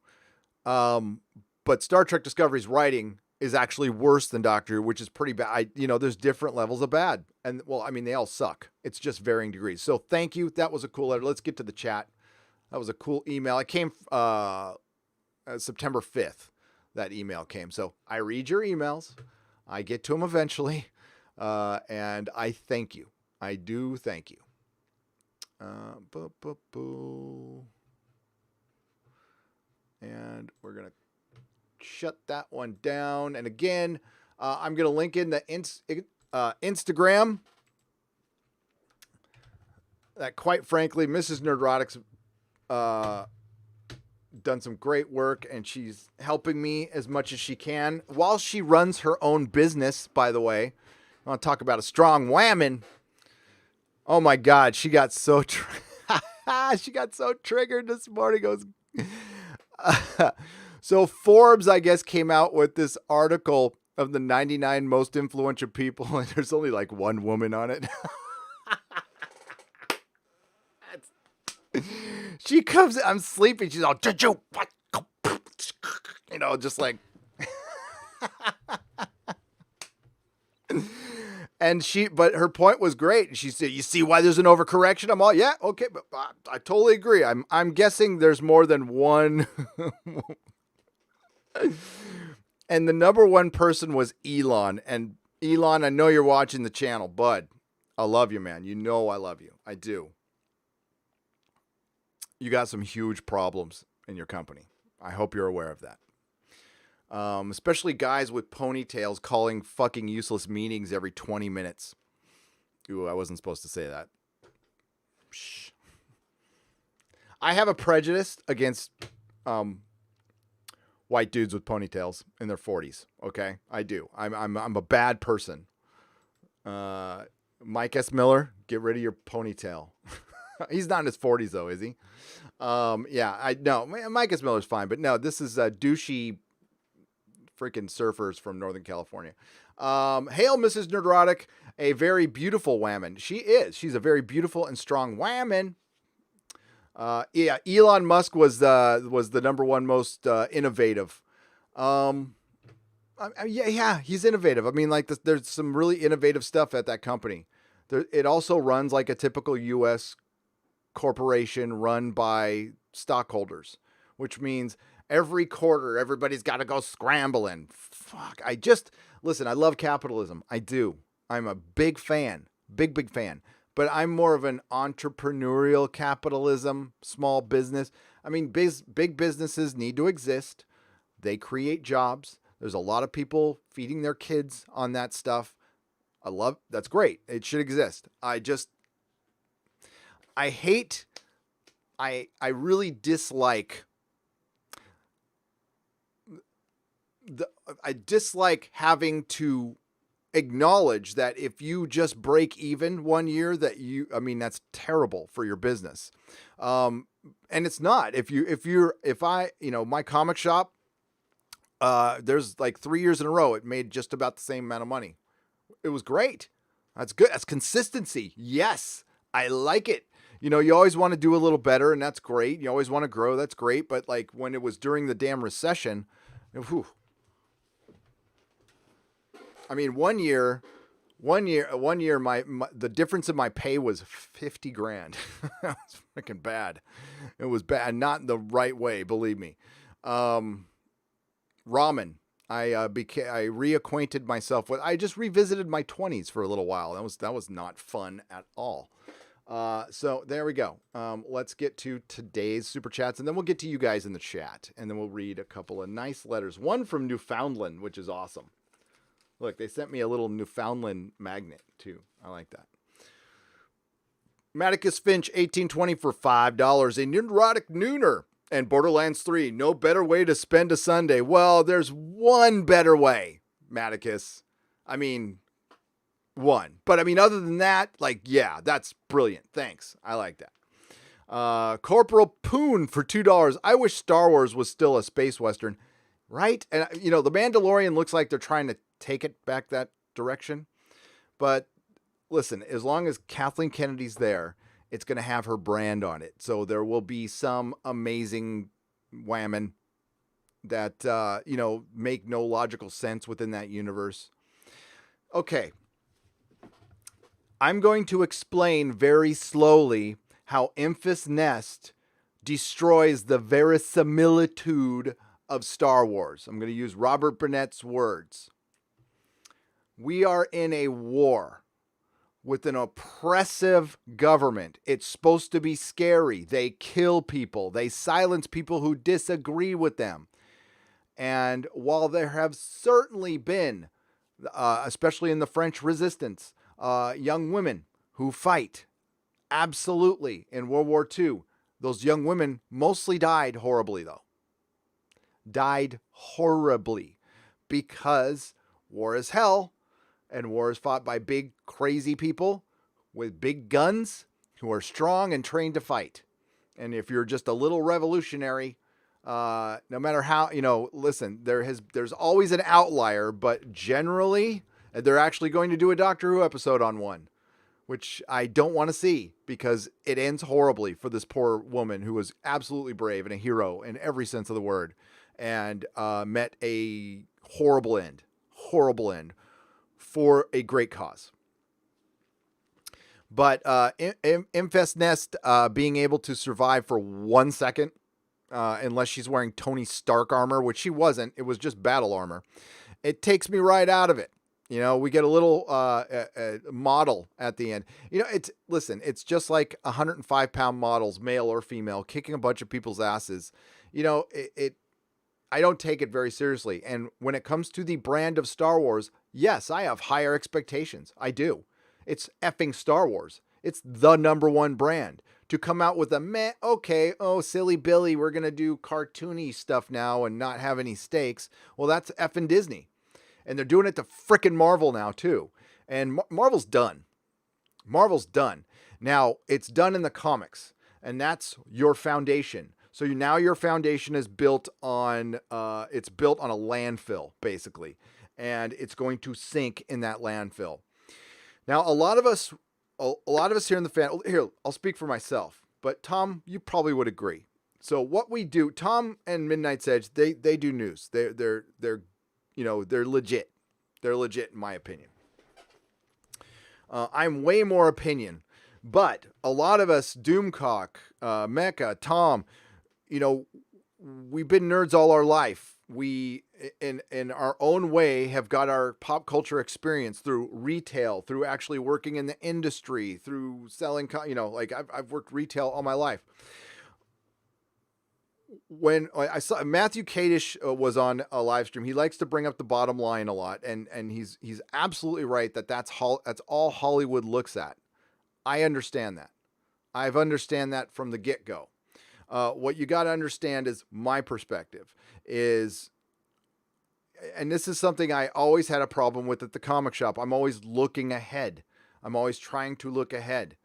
But Star Trek Discovery's writing is actually worse than Doctor Who, which is pretty bad. There's different levels of bad. And, well, I mean, they all suck. It's just varying degrees. So thank you. That was a cool letter. Let's get to the chat. That was a cool email. It came September 5th. That email came. So I read your emails. I get to them eventually. And I thank you. I do thank you. And we're going to shut that one down. And again, I'm going to link in the Instagram that, quite frankly, Mrs. Nerdrotic's done some great work, and she's helping me as much as she can while she runs her own business, by the way. I want to talk about a strong woman. Oh my God, she got so triggered this morning. So Forbes, I guess, came out with this article of the 99 most influential people, and there's only like one woman on it. She comes, I'm sleeping. She's all, did you, what? Just like. But her point was great. She said, you see why there's an overcorrection? I'm all, yeah, okay, but I totally agree. I'm guessing there's more than one. And the number one person was Elon. And Elon, I know you're watching the channel, bud. I love you, man. You know I love you. I do. You got some huge problems in your company. I hope you're aware of that. Especially guys with ponytails calling fucking useless meetings every 20 minutes. Ooh, I wasn't supposed to say that. Shh. I have a prejudice against white dudes with ponytails in their 40s. Okay, I do. I'm a bad person. Mike S. Miller, get rid of your ponytail. He's not in his 40s though, is he? Yeah, I know. Mike S. Miller's fine, but no, this is douchey freaking surfers from Northern California. Hail, Mrs. Nerdrotic, a very beautiful woman. She is. She's a very beautiful and strong woman. Yeah, Elon Musk was the number one most innovative. Yeah, he's innovative. I mean, like there's some really innovative stuff at that company. It also runs like a typical U.S. corporation run by stockholders, which means every quarter everybody's got to go scrambling. Fuck, listen, I love capitalism. I do. I'm a big fan, big fan. But I'm more of an entrepreneurial capitalism, small business. I mean, big businesses need to exist. They create jobs. There's a lot of people feeding their kids on that stuff. That's great. It should exist. I really dislike having to acknowledge that if you just break even one year that's terrible for your business. And it's not. My comic shop, there's like 3 years in a row, it made just about the same amount of money. It was great. That's good. That's consistency. Yes. I like it. You always want to do a little better, and that's great. You always want to grow. That's great. But like when it was during the damn recession, I mean, one year, the difference in my pay was $50,000. That was freaking bad. It was bad, not in the right way, believe me. Ramen. I reacquainted myself with. I just revisited my 20s for a little while. That was not fun at all. So there we go. Let's get to today's super chats, and then we'll get to you guys in the chat, and then we'll read a couple of nice letters. One from Newfoundland, which is awesome. Look, they sent me a little Newfoundland magnet too. I like that. Maticus Finch, 1820 for $5. A Nerdrotic Nooner and Borderlands 3. No better way to spend a Sunday. Well, there's one better way, Maticus. I mean, one. But I mean, other than that, like, yeah, that's brilliant. Thanks. I like that. Corporal Poon for $2. I wish Star Wars was still a space western, right? And The Mandalorian looks like they're trying to take it back that direction. But listen, as long as Kathleen Kennedy's there, it's going to have her brand on it. So there will be some amazing women that, make no logical sense within that universe. Okay. I'm going to explain very slowly how Enfys Nest destroys the verisimilitude of Star Wars. I'm going to use Robert Burnett's words. We are in a war with an oppressive government. It's supposed to be scary. They kill people. They silence people who disagree with them. And while there have certainly been, especially in the French Resistance, young women who fight, absolutely, in World War II, those young women mostly died horribly, though. Died horribly because war is hell. And war is fought by big, crazy people with big guns who are strong and trained to fight. And if you're just a little revolutionary, no matter how, listen, there's always an outlier, but generally, they're actually going to do a Doctor Who episode on one, which I don't want to see because it ends horribly for this poor woman who was absolutely brave and a hero in every sense of the word and met a horrible end for a great cause. But Enfys Nest being able to survive for 1 second, unless she's wearing Tony Stark armor, which she wasn't, it was just battle armor, it takes me right out of it. We get a little model at the end. It's just like 105-pound models, male or female, kicking a bunch of people's asses. I don't take it very seriously. And when it comes to the brand of Star Wars, yes, I have higher expectations. I do. It's effing Star Wars. It's the number one brand. To come out with a meh, okay, oh, silly Billy, we're going to do cartoony stuff now and not have any stakes. Well, that's effing Disney. And they're doing it to frickin' Marvel now, too. And Marvel's done. Marvel's done. Now, it's done in the comics, and that's your foundation. So now your foundation is built on, it's built on a landfill, basically. And it's going to sink in that landfill. Now, a lot of us here in the fan, here, I'll speak for myself, but Tom, you probably would agree. So what we do, Tom and Midnight's Edge, they do news. They're legit. They're legit in my opinion. I'm way more opinion, but a lot of us, Doomcock, Mecca, Tom, we've been nerds all our life. We, in our own way, have got our pop culture experience through retail, through actually working in the industry, through selling, I've worked retail all my life. When I saw Matthew Kadish was on a live stream, he likes to bring up the bottom line a lot, and he's absolutely right that's all Hollywood looks at. I understand that. I've understand that from the get-go. What you got to understand is my perspective is, and this is something I always had a problem with at the comic shop. I'm always looking ahead. I'm always trying to look ahead.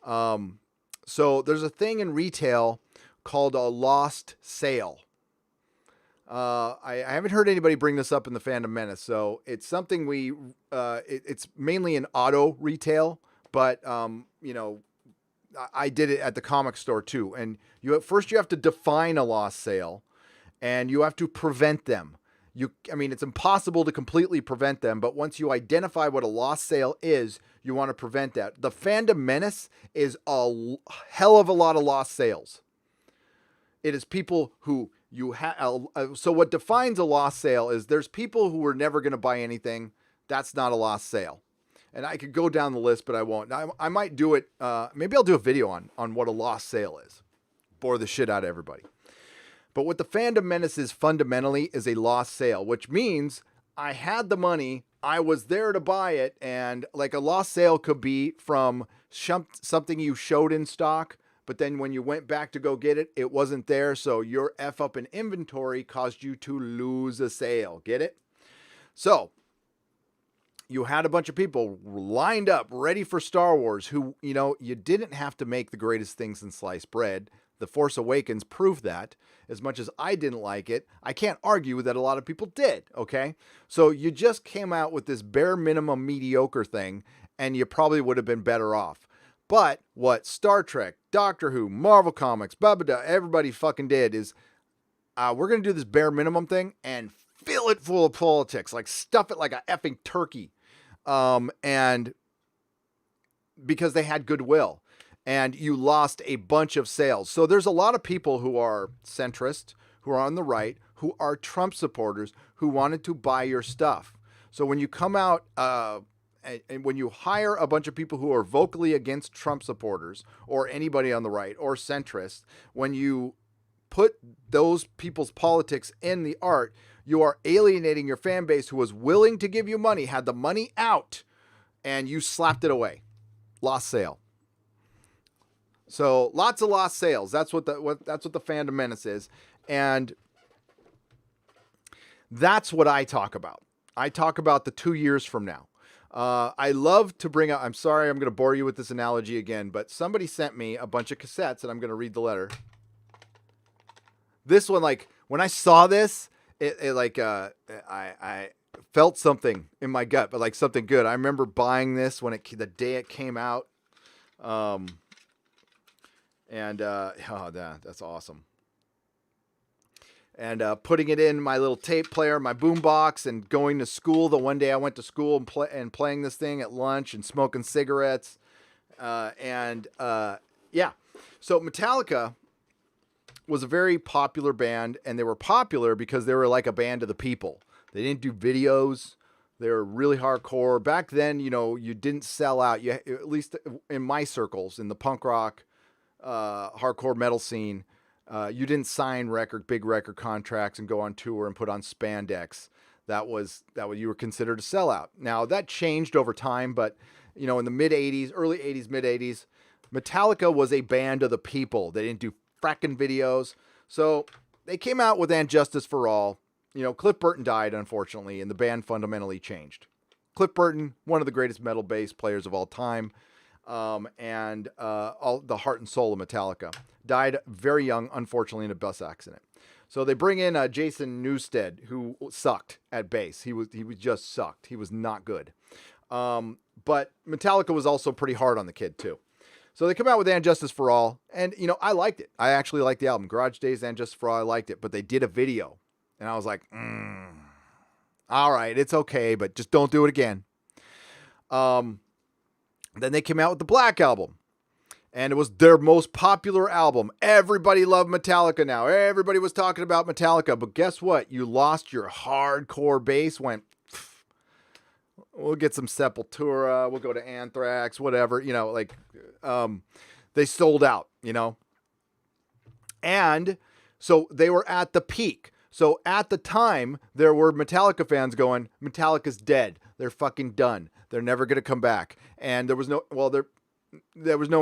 So there's a thing in retail called a lost sale. I haven't heard anybody bring this up in the Fandom Menace. So it's something it's mainly in auto retail, but, I did it at the comic store too. And you have to define a lost sale, and you have to prevent them. It's impossible to completely prevent them, but once you identify what a lost sale is, you want to prevent that. The Fandom Menace is a hell of a lot of lost sales. It is people who you have. So what defines a lost sale is there's people who are never going to buy anything. That's not a lost sale. And I could go down the list, but I won't. I might do it. Maybe I'll do a video on what a lost sale is. Bore the shit out of everybody. But what the Fandom Menace is fundamentally is a lost sale, which means I had the money. I was there to buy it. And like a lost sale could be from something you showed in stock, but then when you went back to go get it, it wasn't there. So your F up in inventory caused you to lose a sale. Get it? So you had a bunch of people lined up ready for Star Wars who, you didn't have to make the greatest things in sliced bread. The Force Awakens proved that. As much as I didn't like it, I can't argue that a lot of people did, okay? So you just came out with this bare minimum mediocre thing, and you probably would have been better off. But what Star Trek, Doctor Who, Marvel Comics, everybody fucking did is, we're going to do this bare minimum thing and fill it full of politics, like stuff it like a effing turkey. And because they had goodwill, and you lost a bunch of sales. So there's a lot of people who are centrist, who are on the right, who are Trump supporters, who wanted to buy your stuff. So when you come out, and when you hire a bunch of people who are vocally against Trump supporters or anybody on the right or centrist, when you put those people's politics in the art, you are alienating your fan base who was willing to give you money, had the money out, and you slapped it away. Lost sale. So lots of lost sales. That's what the Fandom Menace is. And that's what I talk about. I talk about the 2 years from now. I love to bring up, I'm sorry, I'm going to bore you with this analogy again, but somebody sent me a bunch of cassettes, and I'm going to read the letter. This one, like, when I saw this, I felt something in my gut, but like something good. I remember buying this the day it came out. That's awesome. And putting it in my little tape player, my boombox, and going to school. The one day I went to school and playing this thing at lunch and smoking cigarettes. So Metallica was a very popular band, and they were popular because they were like a band of the people. They didn't do videos. They were really hardcore. Back then, you didn't sell out. You, at least in my circles, in the punk rock, hardcore metal scene, you didn't sign big record contracts and go on tour and put on spandex. That was you were considered a sellout. Now that changed over time, but in the mid 80s, early 80s, mid 80s, Metallica was a band of the people. They didn't do fracking videos. So they came out with And Justice for All. Cliff Burton died, unfortunately, and the band fundamentally changed. Cliff Burton, one of the greatest metal bass players of all time, and all the heart and soul of Metallica, died very young, unfortunately, in a bus accident. So they bring in Jason Newsted, who sucked at bass. He was just sucked. He was not good. But Metallica was also pretty hard on the kid too. So they come out with And Justice for All, and I liked it. I actually liked the album. Garage Days, And Justice for All, I liked it. But they did a video, and I was like, all right, it's okay, but just don't do it again. Then they came out with the Black Album, and it was their most popular album. Everybody loved Metallica now. Everybody was talking about Metallica, but guess what? You lost your hardcore base, went, we'll get some Sepultura, we'll go to Anthrax, whatever, they sold out, And so they were at the peak. So at the time, there were Metallica fans going, Metallica's dead. They're fucking done. They're never going to come back. And there was no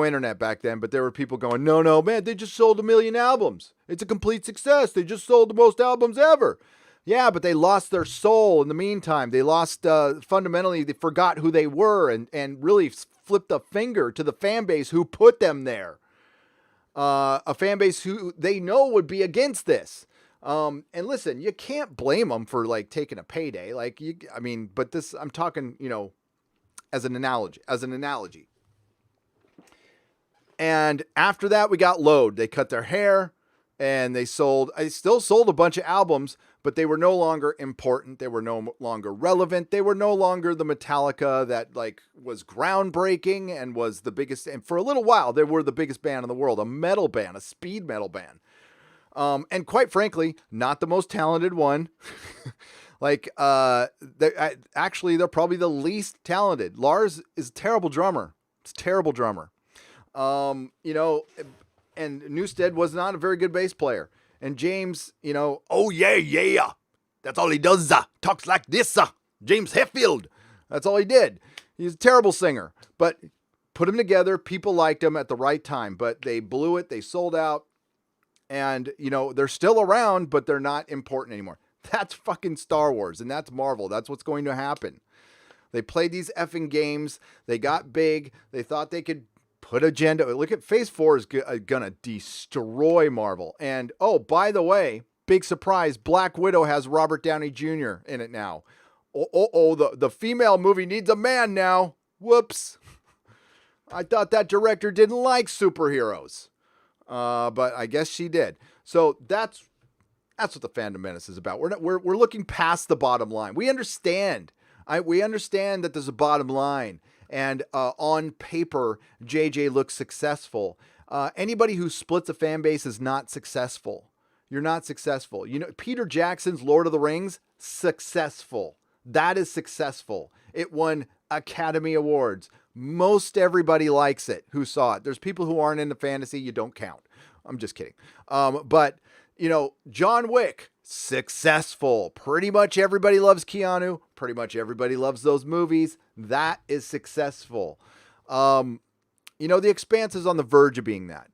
internet back then, but there were people going, no, man, they just sold 1 million albums. It's a complete success. They just sold the most albums ever. Yeah, but they lost their soul in the meantime. They lost, fundamentally, they forgot who they were and really flipped a finger to the fan base who put them there. A fan base who they know would be against this. And listen, you can't blame them for taking a payday. But this, I'm talking, as an analogy. And after that, we got Load. They cut their hair and I still sold a bunch of albums, but they were no longer important. They were no longer relevant. They were no longer the Metallica that was groundbreaking and was the biggest. And for a little while, they were the biggest band in the world, a metal band, a speed metal band. And quite frankly, not the most talented one. Actually, they're probably the least talented. Lars is a terrible drummer. It's a terrible drummer. And Newsted was not a very good bass player. And James, oh yeah. That's all he does. Talks like this. James Hetfield. That's all he did. He's a terrible singer. But put him together. People liked him at the right time. But they blew it. They sold out. And, they're still around, but they're not important anymore. That's fucking Star Wars, and that's Marvel. That's what's going to happen. They played these effing games. They got big. They thought they could put agenda. Look at Phase 4 is going to destroy Marvel. And, oh, by the way, big surprise, Black Widow has Robert Downey Jr. in it now. The female movie needs a man now. Whoops. I thought that director didn't like superheroes. But I guess she did. So that's what the Fandom Menace is about. We're looking past the bottom line. We understand. We understand that there's a bottom line. And on paper, JJ looks successful. Anybody who splits a fan base is not successful. You're not successful. Peter Jackson's Lord of the Rings, successful. That is successful. It won Academy Awards. Most everybody likes it who saw it. There's people who aren't into fantasy. You don't count. I'm just kidding. But John Wick, successful. Pretty much everybody loves Keanu. Pretty much everybody loves those movies. That is successful. The Expanse is on the verge of being that.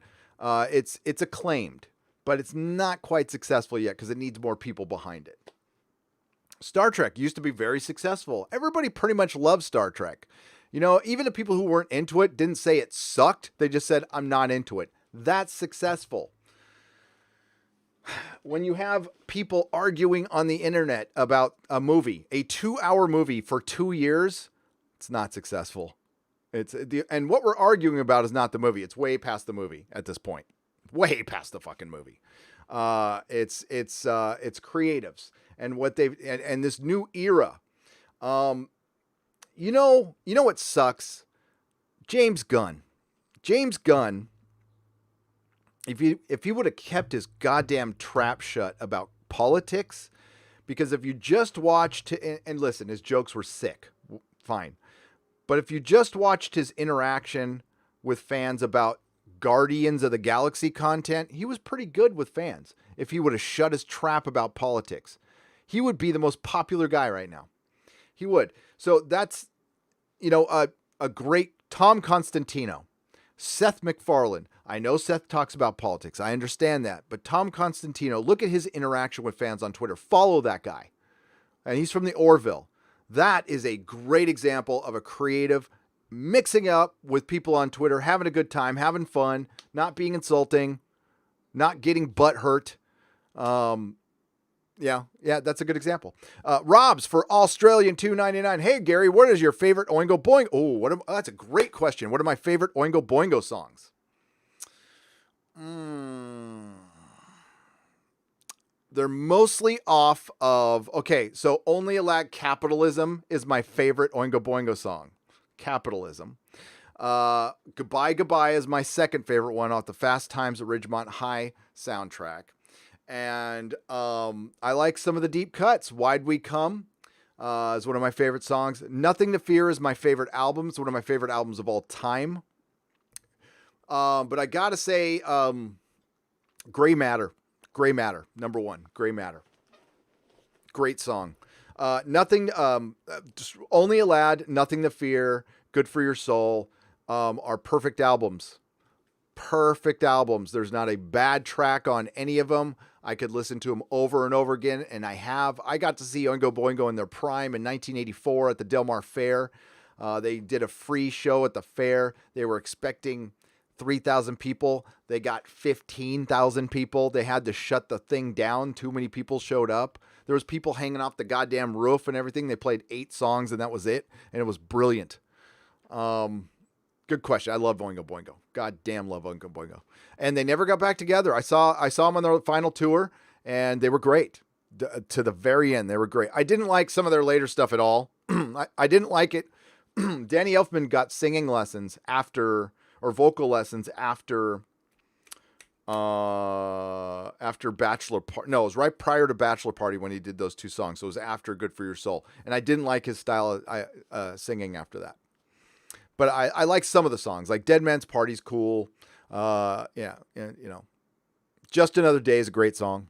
It's acclaimed, but it's not quite successful yet because it needs more people behind it. Star Trek used to be very successful. Everybody pretty much loves Star Trek. Even the people who weren't into it didn't say it sucked. They just said, I'm not into it. That's successful. When you have people arguing on the internet about a movie, a 2-hour movie for 2 years, it's not successful. And what we're arguing about is not the movie. It's way past the movie at this point. Way past the fucking movie. It's creatives and what they've, and this new era. You know what sucks? James Gunn. If he would have kept his goddamn trap shut about politics, because if you just watched, and listen, his jokes were sick, fine. But if you just watched his interaction with fans about Guardians of the Galaxy content, he was pretty good with fans. If he would have shut his trap about politics, he would be the most popular guy right now. He would. So that's, a great Tom Constantino, Seth MacFarlane. I know Seth talks about politics. I understand that. But Tom Constantino, look at his interaction with fans on Twitter. Follow that guy. And he's from the Orville. That is a great example of a creative mixing up with people on Twitter, having a good time, having fun, not being insulting, not getting butt hurt. Yeah, that's a good example. Rob's for Australian $2.99. Hey, Gary, what is your favorite Oingo Boingo? Oh, that's a great question. What are my favorite Oingo Boingo songs? They're mostly off of, okay, so Only a Lag Capitalism is my favorite Oingo Boingo song. Capitalism. Goodbye, Goodbye is my second favorite one off the Fast Times at Ridgemont High soundtrack. And I like some of the deep cuts. Why'd We Come is one of my favorite songs. Nothing to Fear is my favorite album. It's one of my favorite albums of all time. But I gotta say, Gray Matter. Gray Matter, number one. Gray Matter. Great song. Just Only a Lad, Nothing to Fear, Good for Your Soul are perfect albums. Perfect albums. There's not a bad track on any of them. I could listen to them over and over again, and I have. I got to see Oingo Boingo in their prime in 1984 at the Del Mar Fair. They did a free show at the fair. They were expecting 3,000 people. They got 15,000 people. They had to shut the thing down. Too many people showed up. There was people hanging off the goddamn roof and everything. They played 8 songs and that was it. And it was brilliant. Good question. I love Oingo Boingo. Goddamn love Oingo Boingo. And they never got back together. I saw them on their final tour and they were great. To the very end, they were great. I didn't like some of their later stuff at all. I didn't like it. Danny Elfman got singing lessons after, or vocal lessons after Bachelor Party. No, it was right prior to Bachelor Party when he did those 2 songs. So it was after Good for Your Soul. And I didn't like his style of singing after that. But I like some of the songs. Like Dead Man's Party's cool. Just Another Day is a great song.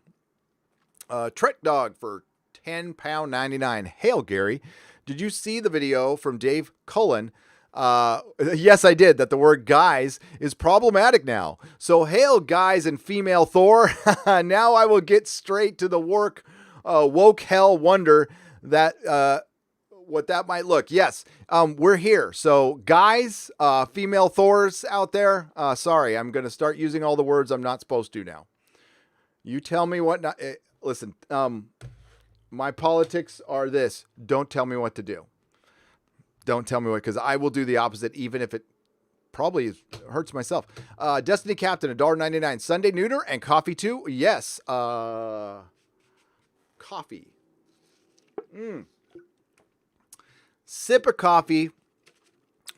Trek Dog for £10.99. Hail, Gary. Did you see the video from Dave Cullen? Yes, I did. That the word guys is problematic now. So hail, guys and female Thor. Now I will get straight to the work. Woke hell wonder that what that might look. Yes, we're here. So guys, female Thors out there. Sorry, I'm going to start using all the words I'm not supposed to now. You tell me what not. Listen, my politics are this. Don't tell me what to do. Don't tell me what, because I will do the opposite, even if it probably hurts myself. Destiny Captain, $1.99. Sunday Nooner and coffee too? Yes. Coffee. Sip of coffee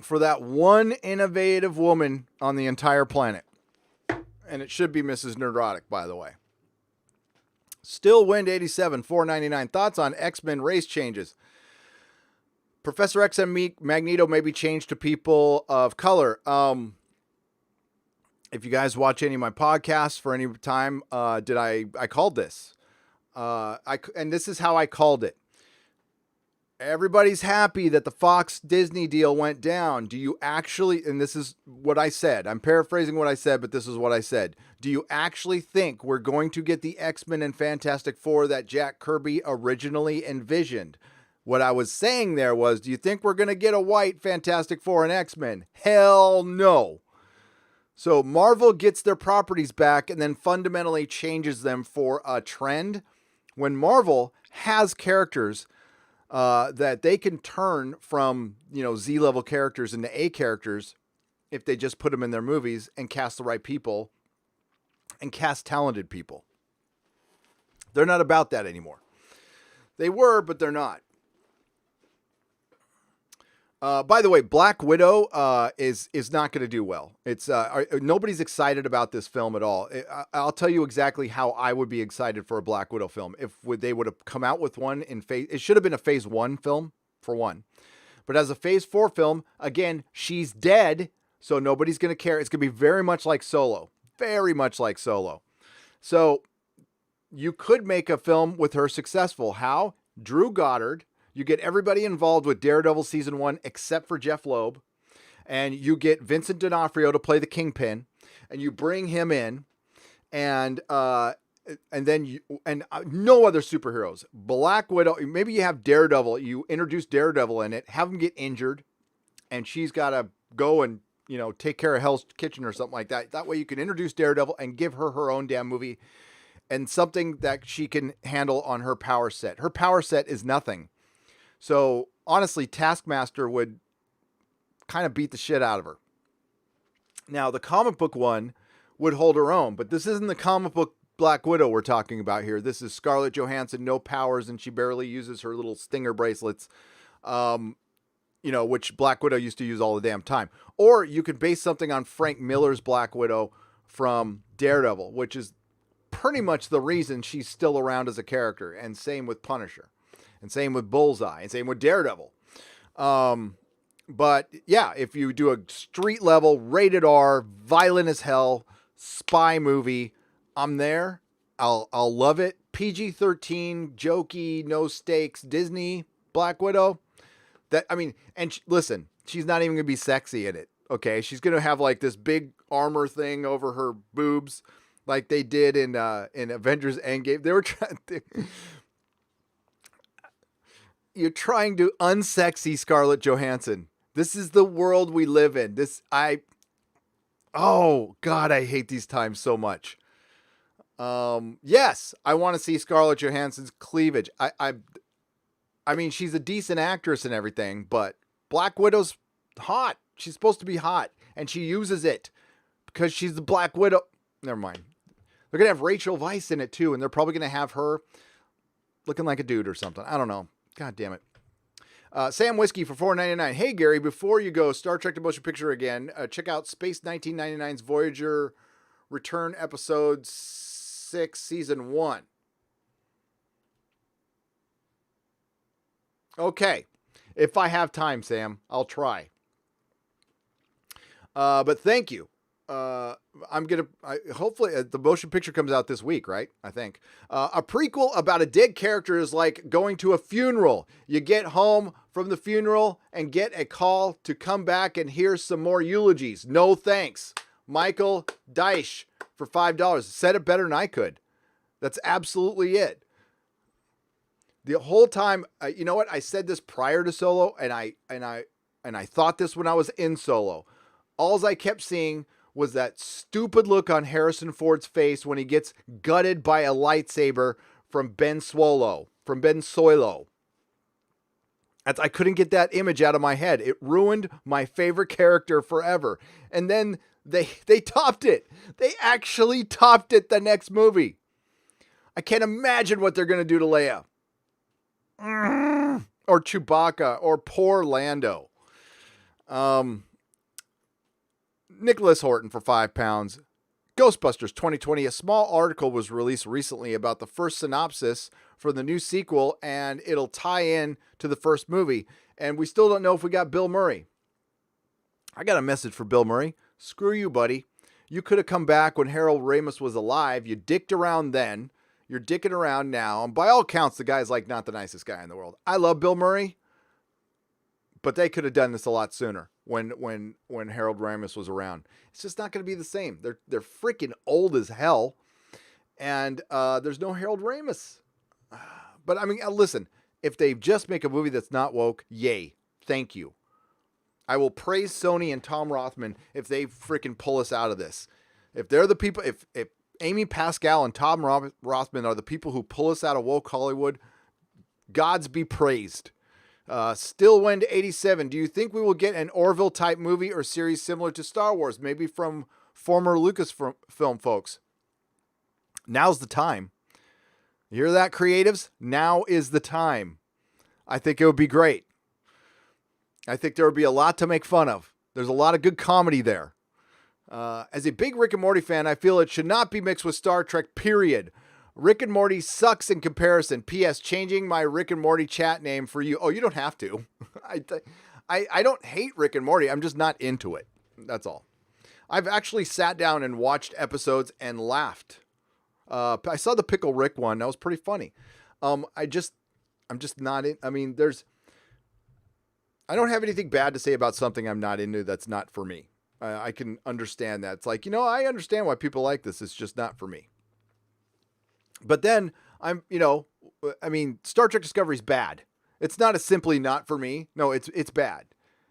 for that one innovative woman on the entire planet. And it should be Mrs. Nerdrotic, by the way. Still Wind 87, $4.99. Thoughts on X-Men race changes? Professor X and Magneto may be changed to people of color. If you guys watch any of my podcasts for any time, I called this. And this is how I called it. Everybody's happy that the Fox Disney deal went down. Do you actually, and this is what I said, I'm paraphrasing what I said, but this is what I said. Do you actually think we're going to get the X-Men and Fantastic Four that Jack Kirby originally envisioned? What I was saying there was, do you think we're going to get a white Fantastic Four and X-Men? Hell no. So Marvel gets their properties back and then fundamentally changes them for a trend. When Marvel has characters that they can turn from, Z-level characters into A characters if they just put them in their movies and cast the right people and cast talented people. They're not about that anymore. They were, but they're not. By the way, Black Widow is not going to do well. It's nobody's excited about this film at all. I'll tell you exactly how I would be excited for a Black Widow film if they would have come out with one in phase. It should have been a phase 1 film for one, but as a phase 4 film, again, she's dead, so nobody's going to care. It's going to be very much like Solo, very much like Solo. So you could make a film with her successful. How? Drew Goddard. You get everybody involved with Daredevil season 1 except for Jeff Loeb. and you get Vincent D'Onofrio to play the Kingpin, and you bring him in, and then no other superheroes. Black Widow, maybe you have Daredevil. You introduce Daredevil in it, have him get injured, and she's got to go and take care of Hell's Kitchen or something like that. That way you can introduce Daredevil and give her her own damn movie and something that she can handle on her power set. Her power set is nothing. So honestly, Taskmaster would kind of beat the shit out of her. Now the comic book one would hold her own, but this isn't the comic book Black Widow we're talking about here. This is Scarlett Johansson, no powers, and she barely uses her little stinger bracelets. Which Black Widow used to use all the damn time. Or you could base something on Frank Miller's Black Widow from Daredevil, which is pretty much the reason she's still around as a character. And same with Punisher. And same with Bullseye. And same with Daredevil. But yeah, if you do a street level, rated R, violent as hell, spy movie, I'm there. I'll love it. PG-13, jokey, no stakes, Disney, Black Widow. Listen, she's not even going to be sexy in it, okay? She's going to have like this big armor thing over her boobs like they did in Avengers Endgame. They were You're trying to unsexy Scarlett Johansson. This is the world we live in. Oh, God, I hate these times so much. Yes, I want to see Scarlett Johansson's cleavage. I mean, she's a decent actress and everything, but Black Widow's hot. She's supposed to be hot, and she uses it because she's the Black Widow. Never mind. They're going to have Rachel Weisz in it, too, and they're probably going to have her looking like a dude or something. I don't know. God damn it. Sam Whiskey for $4.99. Hey, Gary, before you go, Star Trek The Motion Picture again, check out Space 1999's Voyager Return Episode 6, Season 1. Okay. If I have time, Sam, I'll try. But thank you. Hopefully the motion picture comes out this week, right? I think. A prequel about a dead character is like going to a funeral. You get home from the funeral and get a call to come back and hear some more eulogies. No thanks. Michael Deich for $5. Said it better than I could. That's absolutely it. The whole time, you know what? I said this prior to Solo, and I thought this when I was in Solo. All I kept seeing was that stupid look on Harrison Ford's face when he gets gutted by a lightsaber from Ben Solo. I couldn't get that image out of my head. It ruined my favorite character forever. And then they topped it. They actually topped it the next movie. I can't imagine what they're going to do to Leia. Or Chewbacca, or poor Lando. Nicholas Horton for £5. Ghostbusters 2020. A small article was released recently about the first synopsis for the new sequel, and it'll tie in to the first movie. And we still don't know if we got Bill Murray. I got a message for Bill Murray. Screw you, buddy. You could have come back when Harold Ramis was alive. You dicked around then. You're dicking around now. And by all accounts, the guy's like not the nicest guy in the world. I love Bill Murray, but they could have done this a lot sooner when Harold Ramis was around. It's just not going to be the same. They're freaking old as hell, and there's no Harold Ramis. But I mean, listen, if they just make a movie that's not woke, yay, thank you. I will praise Sony and Tom Rothman if they freaking pull us out of this. If they're the people, if Amy Pascal and Tom Rothman are the people who pull us out of woke Hollywood, gods be praised. Stillwind 87. Do you think we will get an Orville-type movie or series similar to Star Wars, maybe from former Lucasfilm folks? Now's the time. You hear that, creatives? Now is the time. I think it would be great. I think there would be a lot to make fun of. There's a lot of good comedy there. As a big Rick and Morty fan, I feel it should not be mixed with Star Trek, period. Rick and Morty sucks in comparison. P.S. Changing my Rick and Morty chat name for you. Oh, you don't have to. I don't hate Rick and Morty. I'm just not into it. That's all. I've actually sat down and watched episodes and laughed. I saw the Pickle Rick one. That was pretty funny. I'm just not in. I mean, I don't have anything bad to say about something I'm not into that's not for me. I can understand that. It's like, I understand why people like this. It's just not for me. But then Star Trek Discovery's bad. It's not a simply not for me. No, it's bad.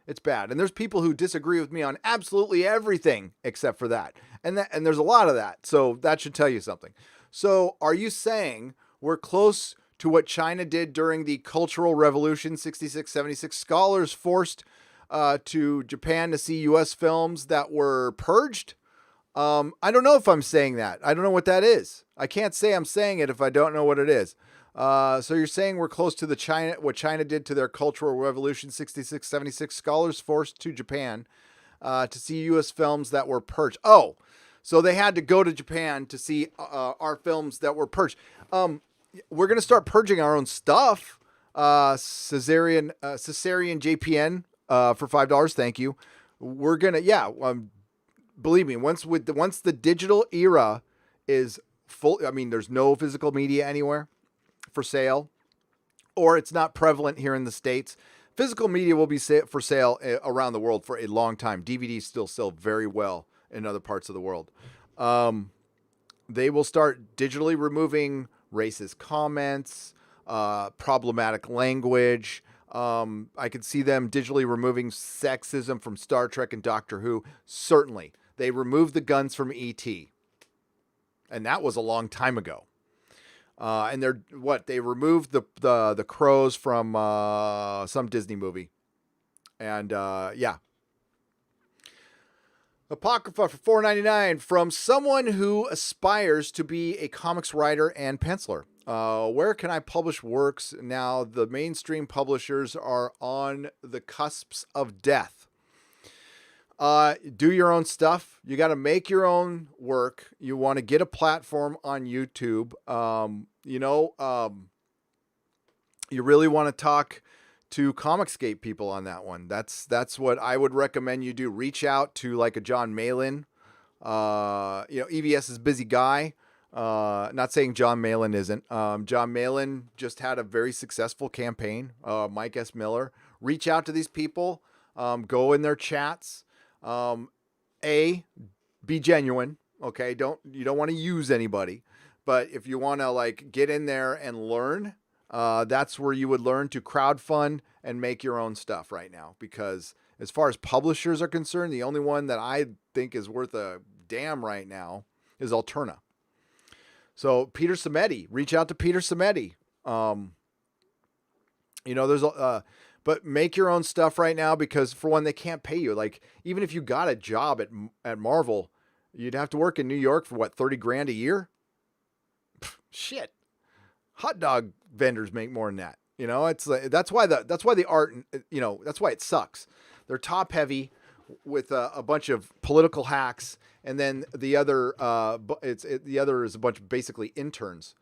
It's bad. And there's people who disagree with me on absolutely everything except for that. And there's a lot of that. So that should tell you something. So are you saying we're close to what China did during the Cultural Revolution, 66, 76? Scholars forced to Japan to see U.S. films that were purged? I don't know if I'm saying that. I don't know what that is. I can't say I'm saying it if I don't know what it is. So you're saying we're close to what China did to their Cultural Revolution, 66, 76? Scholars forced to Japan to see U.S. films that were purged. Oh, so they had to go to Japan to see our films that were purged. We're going to start purging our own stuff. Caesarean JPN for $5. Thank you. We're going to, believe me, once the digital era is full, there's no physical media anywhere for sale, or it's not prevalent here in the States. Physical media will be for sale around the world for a long time. DVDs still sell very well in other parts of the world. They will start digitally removing racist comments, problematic language. I could see them digitally removing sexism from Star Trek and Doctor Who. Certainly. They removed the guns from E.T. And that was a long time ago. And they removed the crows from some Disney movie. And Apocrypha for $4.99 from someone who aspires to be a comics writer and penciler. Where can I publish works now? The mainstream publishers are on the cusps of death. Do your own stuff. You got to make your own work. You want to get a platform on YouTube. You really want to talk to Comicsgate people on that one. That's what I would recommend you do. Reach out to like a John Malin. EVS is a busy guy. Not saying John Malin isn't. John Malin just had a very successful campaign. Mike S. Miller. Reach out to these people. Go in their chats. Be genuine. Okay. You don't want to use anybody, but if you want to like get in there and learn, that's where you would learn to crowdfund and make your own stuff right now. Because as far as publishers are concerned, the only one that I think is worth a damn right now is Alterna. So Peter Samedi, reach out to Peter Samedi. But make your own stuff right now, because for one, they can't pay you. Like, even if you got a job at Marvel, you'd have to work in New York for what, $30,000 a year? Shit. Hot dog vendors make more than that. It's like, that's why the art, that's why it sucks. They're top heavy with a bunch of political hacks. And then the other, the other is a bunch of basically interns.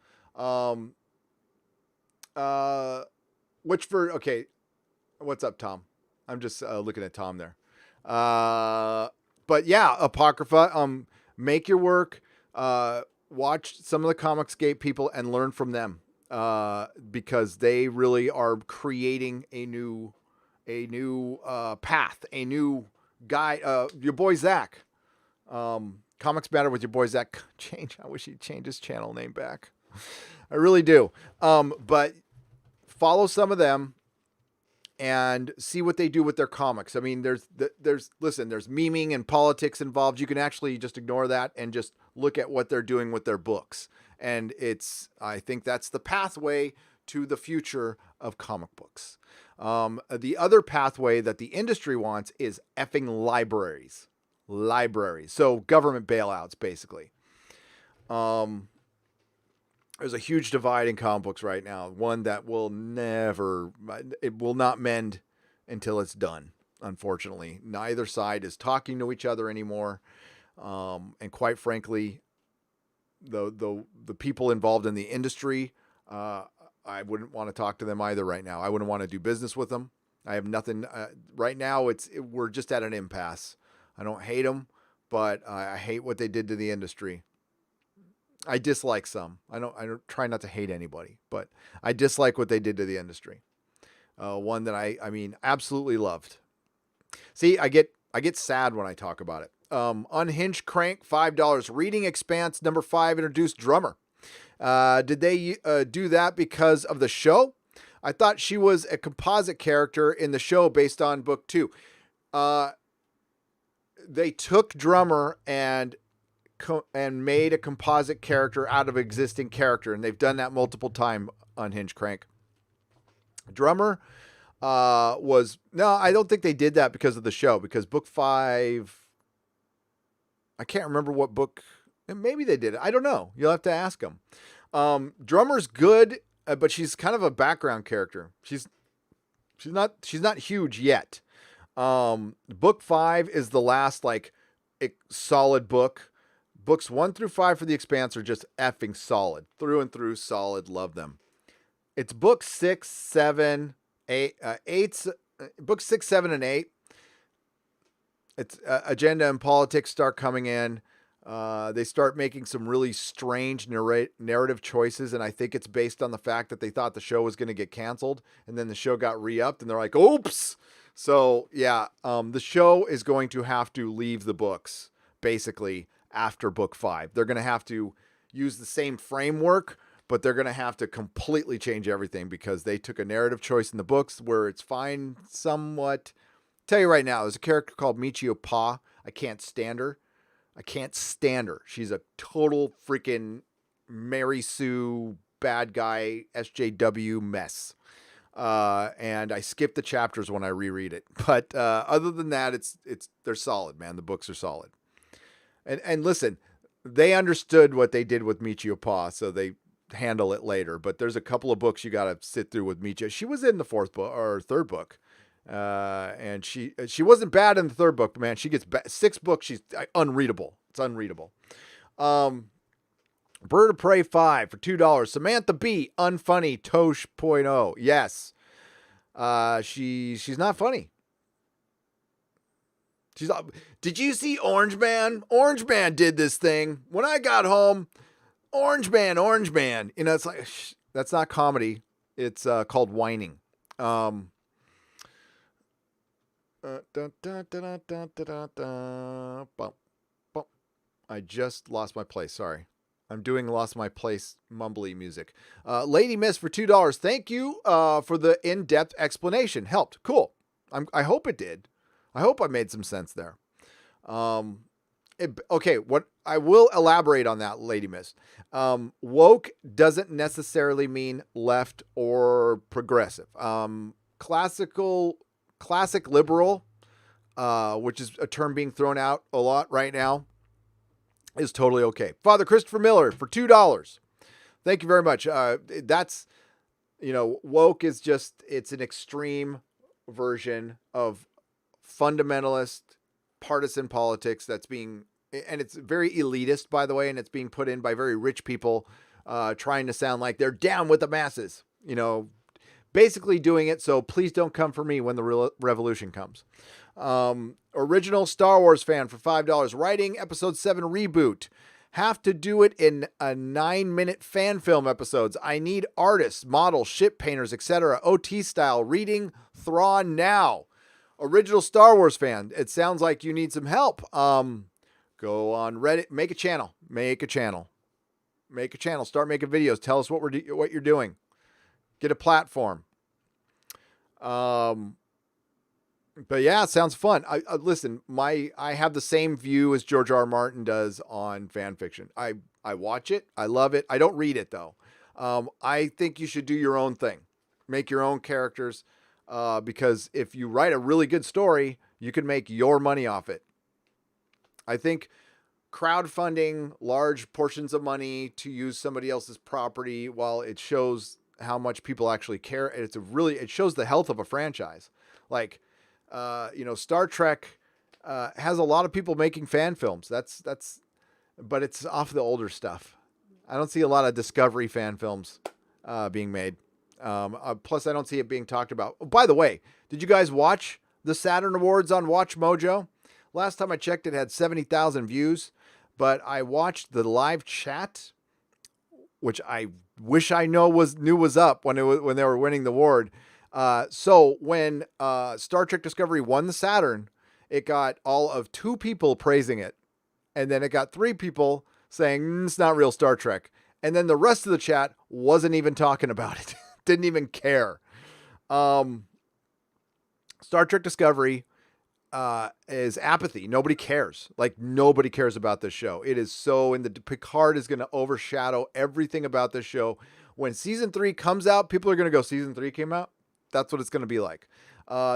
What's up, Tom? I'm just looking at Tom there. But yeah, Apocrypha, make your work, watch some of the Comicsgate people and learn from them, because they really are creating a new path, a new guy. Your boy Zach, Comics Matter with your boy Zach. I wish he'd change his channel name back. I really do. But follow some of them and see what they do with their comics. I mean, there's memeing and politics involved. You can actually just ignore that and just look at what they're doing with their books. And I think that's the pathway to the future of comic books. The other pathway that the industry wants is effing libraries. So government bailouts, basically. There's a huge divide in comic books right now. One that will not mend until it's done. Unfortunately, neither side is talking to each other anymore. And quite frankly, the people involved in the industry, I wouldn't want to talk to them either right now. I wouldn't want to do business with them. I have nothing right now. We're just at an impasse. I don't hate them, but I hate what they did to the industry. I dislike some. I don't try not to hate anybody, but I dislike what they did to the industry. One that I mean, absolutely loved. See, I get sad when I talk about it. Unhinged Crank, $5. Reading Expanse, number 5, introduced Drummer. Did they do that because of the show? I thought she was a composite character in the show based on book 2. They took Drummer and made a composite character out of existing character, and they've done that multiple times. Unhinged Crank. Drummer no, I don't think they did that because of the show, because book 5, I can't remember what book, maybe they did it. I don't know. You'll have to ask them. Drummer's good, but she's kind of a background character. She's not huge yet. Book 5 is the last like solid book. Books 1 through 5 for The Expanse are just effing solid, through and through solid. Love them. It's book 6, 7, 8, book 6, 7, and 8. It's agenda and politics start coming in. They start making some really strange narrative choices, and I think it's based on the fact that they thought the show was going to get canceled, and then the show got re-upped, and they're like, oops! So, yeah, the show is going to have to leave the books, basically, after book 5. They're going to have to use the same framework, but they're going to have to completely change everything because they took a narrative choice in the books where it's fine somewhat. Tell you right now, there's a character called Michio Pa. I can't stand her. She's a total freaking Mary Sue bad guy SJW mess. And I skip the chapters when I reread it. But other than that, they're solid, man. The books are solid. And listen, they understood what they did with Michio Pa, so they handle it later. But there's a couple of books you got to sit through with Michio. She was in the 4th book or 3rd book. And she wasn't bad in the 3rd book, man. She gets 6 books. She's unreadable. It's unreadable. Bird of Prey 5 for $2. Samantha B. Unfunny Tosh.0. Yes. She's not funny. Did you see Orange Man? Orange Man did this thing. When I got home, Orange Man. You know, it's like, that's not comedy. It's called whining. I just lost my place. Sorry. I'm doing lost my place mumbly music. Lady Miss for $2. Thank you for the in-depth explanation. Helped. Cool. I hope it did. I hope I made some sense there. Okay, what I will elaborate on that, Lady Miss. Woke doesn't necessarily mean left or progressive. Classic liberal, which is a term being thrown out a lot right now, is totally okay. Father Christopher Miller for $2. Thank you very much. That's, woke is just, it's an extreme version of fundamentalist partisan politics that's being, and it's very elitist, by the way, and it's being put in by very rich people trying to sound like they're down with the masses, basically doing it. So please don't come for me when the revolution comes. Original Star Wars fan for $5. Writing episode 7 reboot. Have to do it in a 9-minute fan film episodes. I need artists, models, ship painters, etc. OT style. Reading Thrawn now. Original Star Wars fan. It sounds like you need some help. Go on Reddit. Make a channel. Start making videos. Tell us what you're doing. Get a platform. But yeah, it sounds fun. Listen, I have the same view as George R. R. Martin does on fan fiction. I watch it. I love it. I don't read it though. I think you should do your own thing. Make your own characters. Because if you write a really good story, you can make your money off it. I think crowdfunding large portions of money to use somebody else's property, while it shows how much people actually care, it shows the health of a franchise. Like, Star Trek has a lot of people making fan films. But it's off the older stuff. I don't see a lot of Discovery fan films being made. Plus, I don't see it being talked about. Oh, by the way, did you guys watch the Saturn Awards on Watch Mojo? Last time I checked, it had 70,000 views, but I watched the live chat, which I wish I knew was up when they were winning the award. So when Star Trek Discovery won the Saturn, it got all of 2 people praising it. And then it got 3 people saying, it's not real Star Trek. And then the rest of the chat wasn't even talking about it. Didn't even care. Star Trek Discovery is apathy. Nobody cares. Like, nobody cares about this show. It is so Picard is going to overshadow everything about this show. When season 3 comes out, people are going to go, season 3 came out? That's what it's going to be like.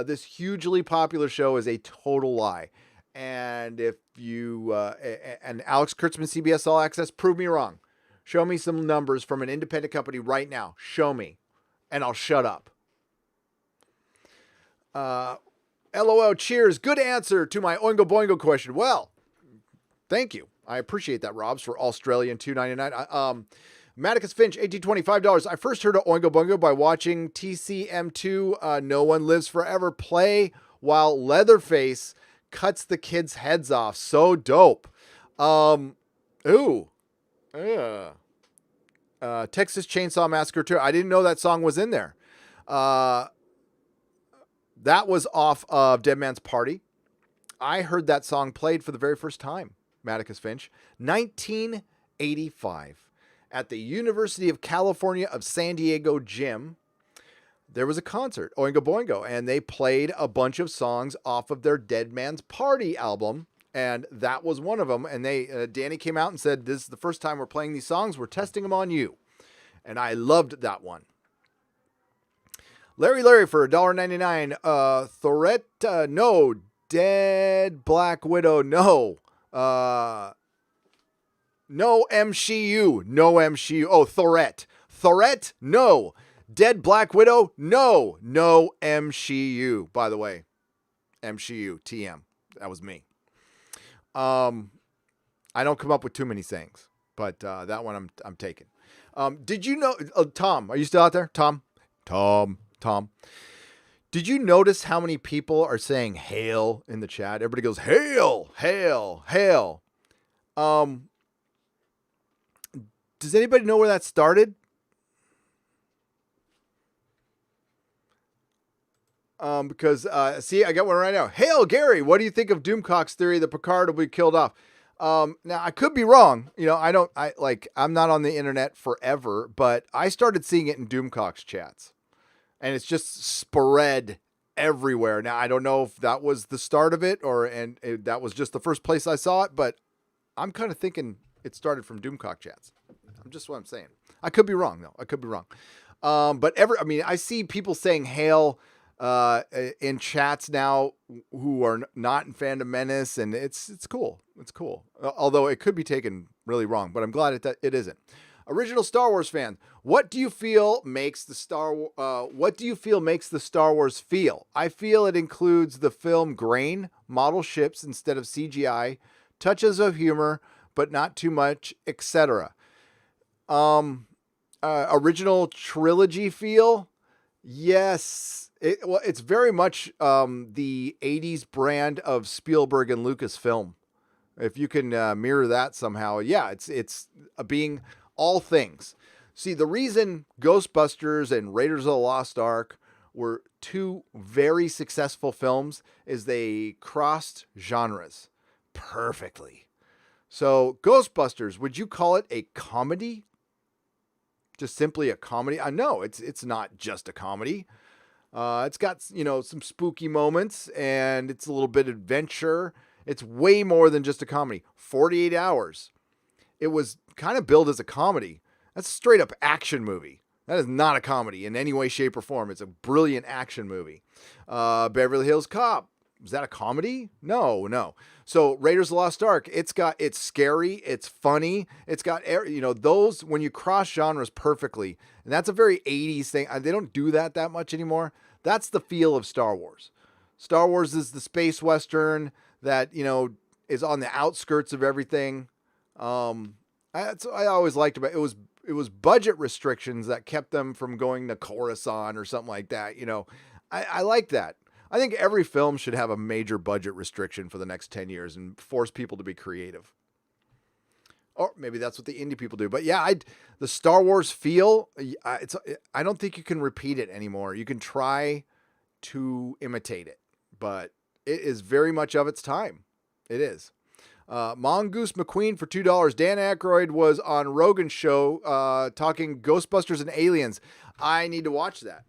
This hugely popular show is a total lie. And if you, and Alex Kurtzman, CBS All Access, prove me wrong. Show me some numbers from an independent company right now. Show me. And I'll shut up. LOL, cheers. Good answer to my Oingo Boingo question. Well, thank you. I appreciate that, Robs, for Australian $2.99. Maticus Finch, $18.25. I first heard of Oingo Boingo by watching TCM2, No One Lives Forever, play while Leatherface cuts the kids' heads off. So dope. Texas Chainsaw Massacre 2. I didn't know that song was in there. That was off of Dead Man's Party. I heard that song played for the very first time, Maticus Finch. 1985. At the University of California of San Diego gym, there was a concert, Oingo Boingo, and they played a bunch of songs off of their Dead Man's Party album, and that was one of them. And Danny came out and said, this is the first time we're playing these songs. We're testing them on you. And I loved that one. Larry for $1.99. Thorette, no. Dead Black Widow, no. No MCU. No MCU. Oh, Thorette, no. Dead Black Widow, no. No MCU. By the way, MCU, TM. That was me. I don't come up with too many sayings, but that one I'm taking. Did you know, Tom, are you still out there? Tom. Did you notice how many people are saying hail in the chat? Everybody goes, hail, hail, hail. Does anybody know where that started? Because, see, I got one right now. Hail, Gary, what do you think of Doomcock's theory that Picard will be killed off? Now, I could be wrong. You know, I'm not on the internet forever, but I started seeing it in Doomcock's chats. And it's just spread everywhere. Now, I don't know if that was the start of it that was just the first place I saw it, but I'm kind of thinking it started from Doomcock chats. Just what I'm saying. I could be wrong, though. But I see people saying hail in chats now who are not in Fandom Menace, and it's cool. It's cool. Although it could be taken really wrong, but I'm glad it isn't. Original Star Wars fan, what do you feel makes the Star Wars feel? I feel it includes the film grain, model ships instead of CGI, touches of humor, but not too much, etc. Original trilogy feel? Yes. It's very much the 80s brand of Spielberg and Lucasfilm. If you can mirror that somehow, yeah, it's being all things. See, the reason Ghostbusters and Raiders of the Lost Ark were 2 very successful films is they crossed genres perfectly. So Ghostbusters, would you call it a comedy? Just simply a comedy? I know it's not just a comedy. It's got, some spooky moments, and it's a little bit adventure. It's way more than just a comedy. 48 Hours. It was kind of billed as a comedy. That's a straight up action movie. That is not a comedy in any way, shape, or form. It's a brilliant action movie. Beverly Hills Cop. Is that a comedy? No. So Raiders of the Lost Ark, it's scary, it's funny, it's got, those, when you cross genres perfectly, and that's a very 80s thing. They don't do that much anymore. That's the feel of Star Wars. Star Wars is the space Western that, is on the outskirts of everything. That's what I always liked about it. It was budget restrictions that kept them from going to Coruscant or something like that. I like that. I think every film should have a major budget restriction for the next 10 years and force people to be creative. Or maybe that's what the indie people do. But yeah, the Star Wars feel, I don't think you can repeat it anymore. You can try to imitate it, but it is very much of its time. It is. Mongoose McQueen for $2. Dan Aykroyd was on Rogan's show talking Ghostbusters and aliens. I need to watch that.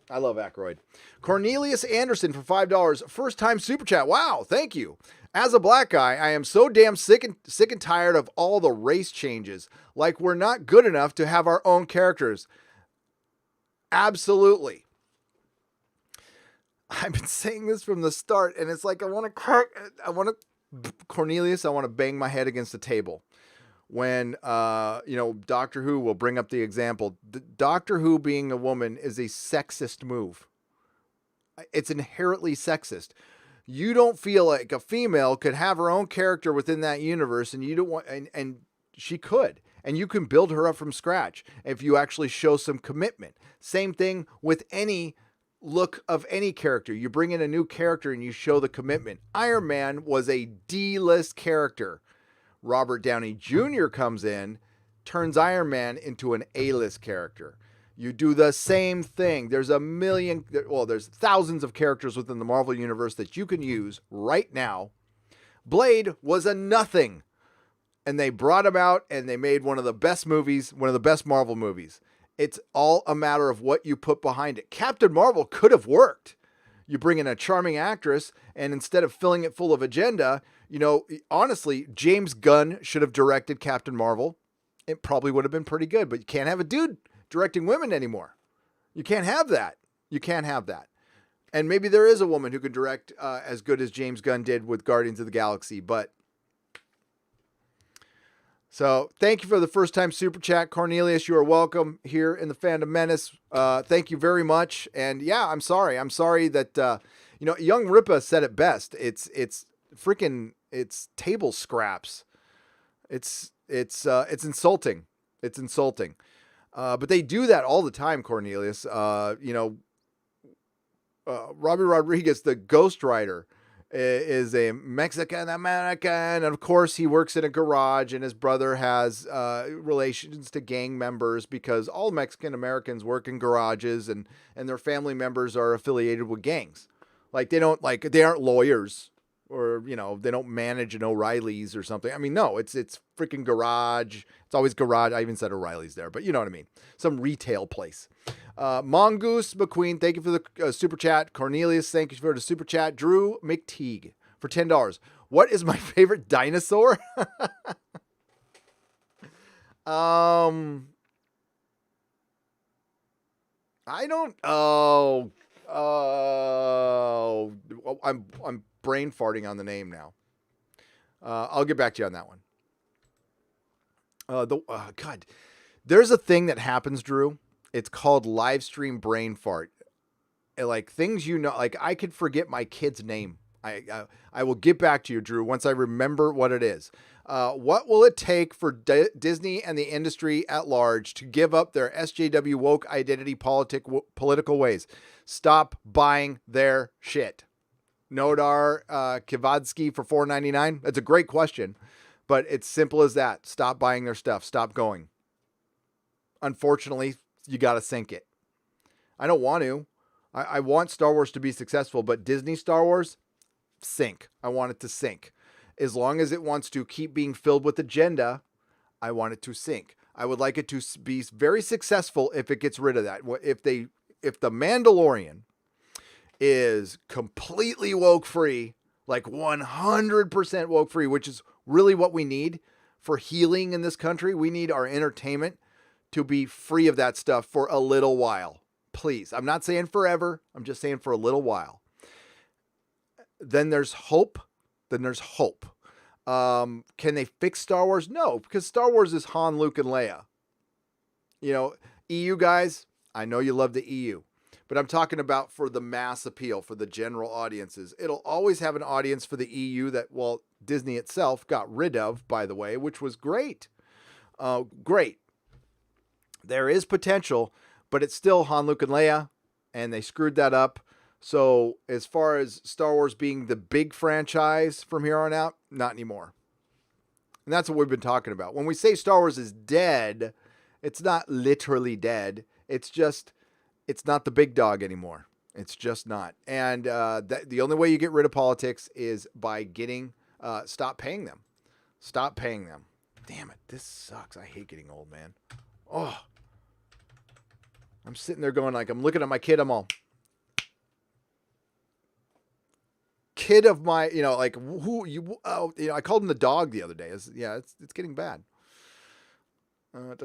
I love Aykroyd. Cornelius Anderson for $5. First time super chat. Wow, thank you. As a black guy, I am so damn sick and tired of all the race changes. Like we're not good enough to have our own characters. Absolutely. I've been saying this from the start, and it's like Cornelius, I want to bang my head against the table. When, Doctor Who will bring up the example. Doctor Who being a woman is a sexist move. It's inherently sexist. You don't feel like a female could have her own character within that universe, and you don't want, and she could, and you can build her up from scratch if you actually show some commitment. Same thing with any look of any character. You bring in a new character and you show the commitment. Iron Man was a D-list character. Robert Downey Jr. comes in, turns Iron Man into an A-list character. You do the same thing. There's there's thousands of characters within the Marvel Universe that you can use right now. Blade was a nothing. And they brought him out and they made one of the best movies, one of the best Marvel movies. It's all a matter of what you put behind it. Captain Marvel could have worked. You bring in a charming actress, and instead of filling it full of agenda, honestly, James Gunn should have directed Captain Marvel. It probably would have been pretty good, but you can't have a dude directing women anymore. You can't have that. You can't have that. And maybe there is a woman who could direct as good as James Gunn did with Guardians of the Galaxy, but so thank you for the first time super chat, Cornelius. You are welcome here in the Fandom Menace. Thank you very much. And yeah, I'm sorry. I'm sorry that, Young Ripa said it best. It's table scraps. It's insulting. It's insulting. But they do that all the time, Cornelius. Robbie Rodriguez, the ghostwriter, is a Mexican American, and of course he works in a garage, and his brother has relations to gang members because all Mexican Americans work in garages, and their family members are affiliated with gangs. Like they aren't lawyers, or they don't manage an O'Reilly's or something. I mean, no, it's freaking garage. It's always garage. I even said O'Reilly's there, but you know what I mean. Some retail place. Mongoose McQueen, thank you for the super chat. Cornelius, thank you for the super chat. Drew McTeague for $10. What is my favorite dinosaur? I don't. I'm brain farting on the name now. I'll get back to you on that one. God, there's a thing that happens, Drew. It's called live stream brain fart. Like things, like I could forget my kid's name. I will get back to you, Drew, once I remember what it is. What will it take for Disney and the industry at large to give up their SJW woke identity political ways? Stop buying their shit. Nodar Kivadsky for $4.99. That's a great question, but it's simple as that. Stop buying their stuff. Stop going. Unfortunately, you got to sink it. I don't want to. I want Star Wars to be successful, but Disney Star Wars, sink. I want it to sink. As long as it wants to keep being filled with agenda, I want it to sink. I would like it to be very successful if it gets rid of that. If The Mandalorian is completely woke free, like 100% woke free, which is really what we need for healing in this country. We need our entertainment to be free of that stuff for a little while. Please. I'm not saying forever. I'm just saying for a little while. Then there's hope. Can they fix Star Wars? No, because Star Wars is Han, Luke, and Leia. EU guys, I know you love the EU, but I'm talking about for the mass appeal, for the general audiences. It'll always have an audience for the EU that, Disney itself got rid of, by the way, which was great. Great. There is potential, but it's still Han, Luke, and Leia, and they screwed that up. So as far as Star Wars being the big franchise from here on out, not anymore. And that's what we've been talking about. When we say Star Wars is dead, it's not literally dead. It's just, it's not the big dog anymore. It's just not. And the only way you get rid of politics is by stop paying them. Stop paying them. Damn it. This sucks. I hate getting old, man. Oh, I'm sitting there going like, I'm looking at my kid. I'm all kid of my, like who you, I called him the dog the other day. It's getting bad. Whatever.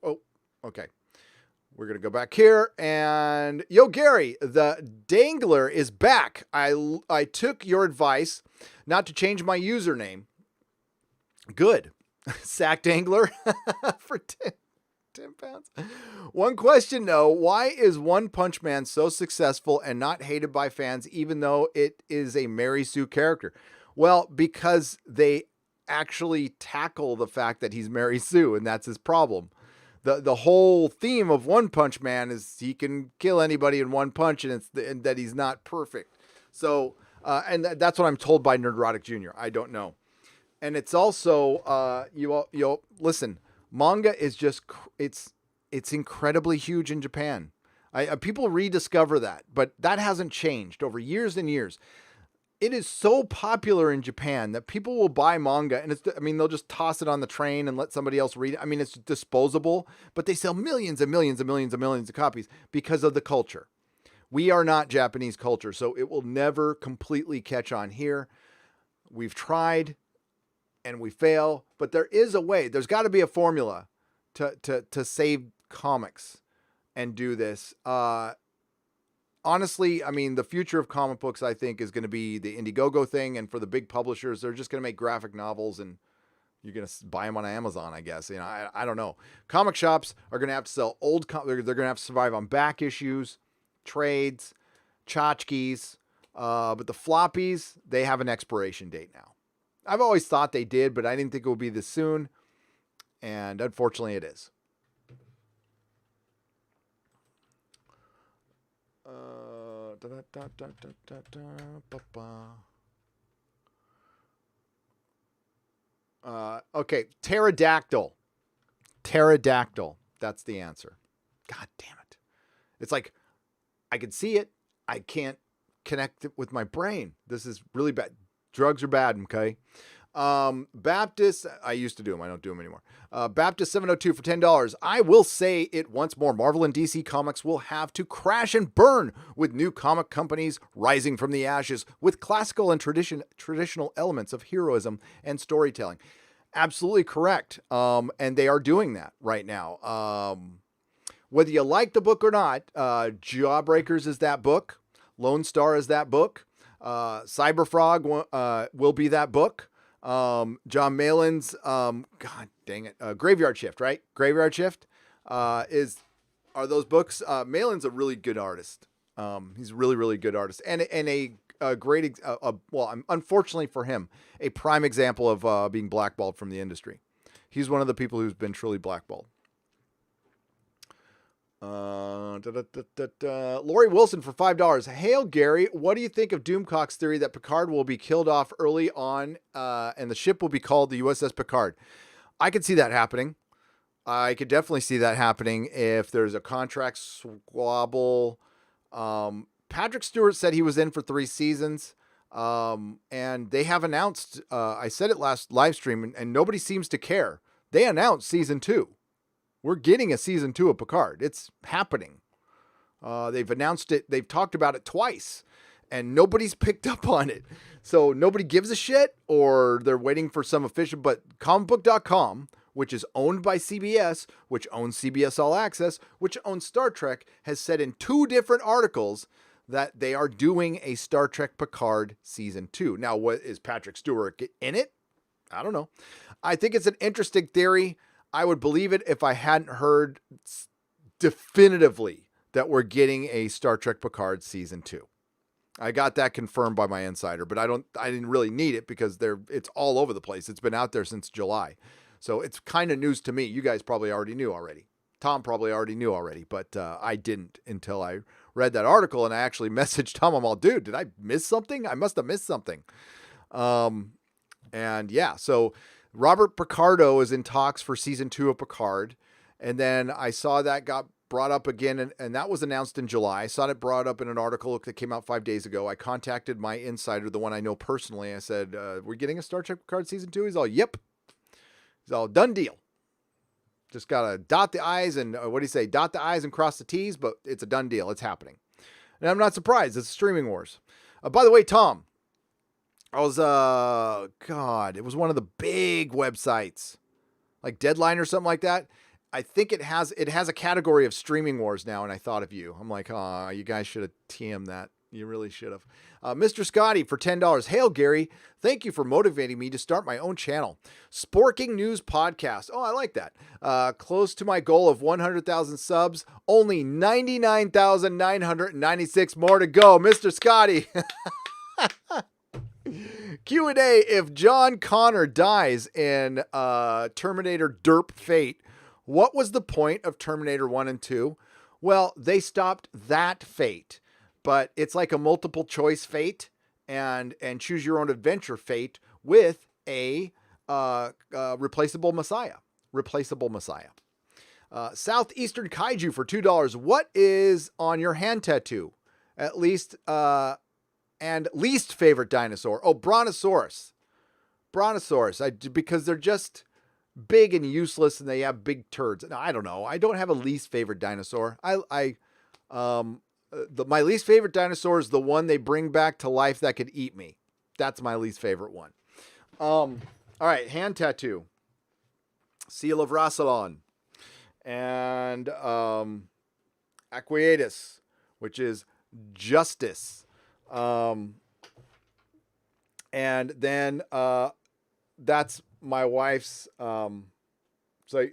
Oh, okay. We're going to go back here and yo, Gary, the Dangler is back. I took your advice not to change my username. Good. Sack Dangler for 10 pounds. One question though, why is One Punch Man so successful and not hated by fans, even though it is a Mary Sue character? Well, because they actually tackle the fact that he's Mary Sue, and that's his problem. The whole theme of One Punch Man is he can kill anybody in one punch, and and that he's not perfect. So, and that's what I'm told by Nerdrotic Jr. I don't know. And it's also, you'll listen, manga is just, it's incredibly huge in Japan. People rediscover that, but that hasn't changed over years and years. It is so popular in Japan that people will buy manga and they'll just toss it on the train and let somebody else read it. It's disposable, but they sell millions and millions and millions and millions of copies because of the culture. We are not Japanese culture, so it will never completely catch on here. We've tried and we fail, but there is a way. There's got to be a formula to save comics and do this. Honestly, the future of comic books, I think, is going to be the Indiegogo thing. And for the big publishers, they're just going to make graphic novels and you're going to buy them on Amazon, I guess. I don't know. Comic shops are going to have to sell they're going to have to survive on back issues, trades, tchotchkes. But the floppies, they have an expiration date now. I've always thought they did, but I didn't think it would be this soon. And unfortunately, it is. Okay, pterodactyl. Pterodactyl. That's the answer. God damn it. It's like, I can see it. I can't connect it with my brain. This is really bad. Drugs are bad, okay? Baptist, I used to do them. I don't do them anymore. Baptist 702 for $10. I will say it once more. Marvel and DC Comics will have to crash and burn with new comic companies rising from the ashes with classical and traditional elements of heroism and storytelling. Absolutely correct. And they are doing that right now. Whether you like the book or not, Jawbreakers is that book. Lone Star is that book. Cyberfrog will be that book. John Malin's, God dang it, Graveyard Shift, right? Graveyard Shift are those books. Malin's a really good artist. He's a really, really good artist, and a great, unfortunately for him, a prime example of being blackballed from the industry. He's one of the people who's been truly blackballed. Lori Wilson for $5. Hail Gary, what do you think of Doomcock's theory that Picard will be killed off early on and the ship will be called the USS Picard? I could see that happening. I could definitely see that happening if there's a contract squabble. Patrick Stewart said he was in for 3 seasons. And they have announced, I said it last live stream and nobody seems to care. They announced season 2. We're getting a season 2 of Picard. It's happening. They've announced it. They've talked about it twice and nobody's picked up on it. So nobody gives a shit or they're waiting for some official, but comicbook.com, which is owned by CBS, which owns CBS All Access, which owns Star Trek, has said in 2 different articles that they are doing a Star Trek Picard season 2. Now, what is Patrick Stewart in it? I don't know. I think it's an interesting theory. I would believe it if I hadn't heard definitively that we're getting a Star Trek Picard season 2. I got that confirmed by my insider, but I didn't really need it because it's all over the place. It's been out there since July. So it's kind of news to me. You guys probably already knew already. Tom probably already knew already, but I didn't until I read that article, and I actually messaged Tom. I'm all, dude, did I miss something? I must have missed something. And yeah, so Robert Picardo is in talks for season 2 of Picard. And then I saw that got brought up again, and that was announced in July. I saw it brought up in an article that came out 5 days ago. I contacted my insider, the one I know personally. I said, we're getting a Star Trek Picard season 2? He's all, yep. He's all, done deal. Just got to dot the I's and, what do you say? Dot the I's and cross the T's, but it's a done deal. It's happening. And I'm not surprised. It's Streaming Wars. By the way, Tom, I was, God, it was one of the big websites, like Deadline or something like that. I think it has a category of Streaming Wars now, and I thought of you. I'm like, oh, you guys should have TM'd that. You really should have. Mr. Scotty for $10. Hail, Gary. Thank you for motivating me to start my own channel. Sporking News Podcast. Oh, I like that. Close to my goal of 100,000 subs. Only 99,996 more to go. Mr. Scotty. Q&A. If John Connor dies in Terminator Derp Fate, what was the point of Terminator 1 and 2? Well, they stopped that fate, but it's like a multiple choice fate and choose your own adventure fate with a replaceable Messiah. Southeastern Kaiju for $2. What is on your hand tattoo? At least, and least favorite dinosaur. Oh, Brontosaurus. Because they're just big and useless, and they have big turds. No, I don't know. I don't have a least favorite dinosaur. My least favorite dinosaur is the one they bring back to life that could eat me. That's my least favorite one. All right, hand tattoo. Seal of Rassilon. And Aquietus, which is justice. And then that's my wife's, so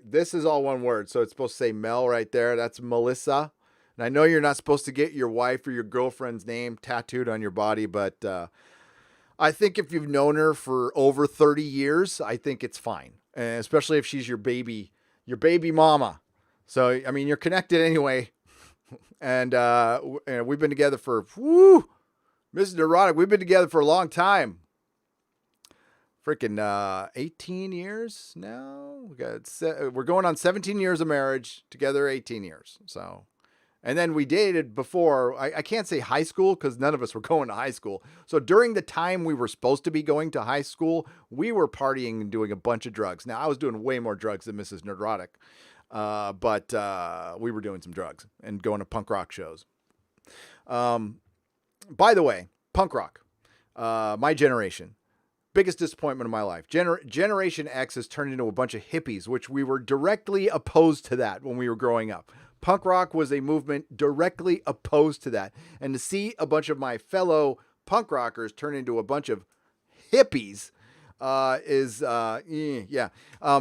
this is all one word. So it's supposed to say Mel right there. That's Melissa. And I know you're not supposed to get your wife or your girlfriend's name tattooed on your body, but I think if you've known her for over 30 years, I think it's fine. And especially if she's your baby mama. So, I mean, you're connected anyway. And we've been together for, Mrs. Nerdrotic, we've been together for a long time. Freaking 18 years now. We're going on 17 years of marriage, together 18 years. So, and then we dated before, I can't say high school because none of us were going to high school. So during the time we were supposed to be going to high school, we were partying and doing a bunch of drugs. Now, I was doing way more drugs than Mrs. Nerdrotic, but we were doing some drugs and going to punk rock shows. By the way, punk rock, my generation. Biggest disappointment of my life. Generation X has turned into a bunch of hippies, which we were directly opposed to that when we were growing up. Punk rock was a movement directly opposed to that. And to see a bunch of my fellow punk rockers turn into a bunch of hippies yeah.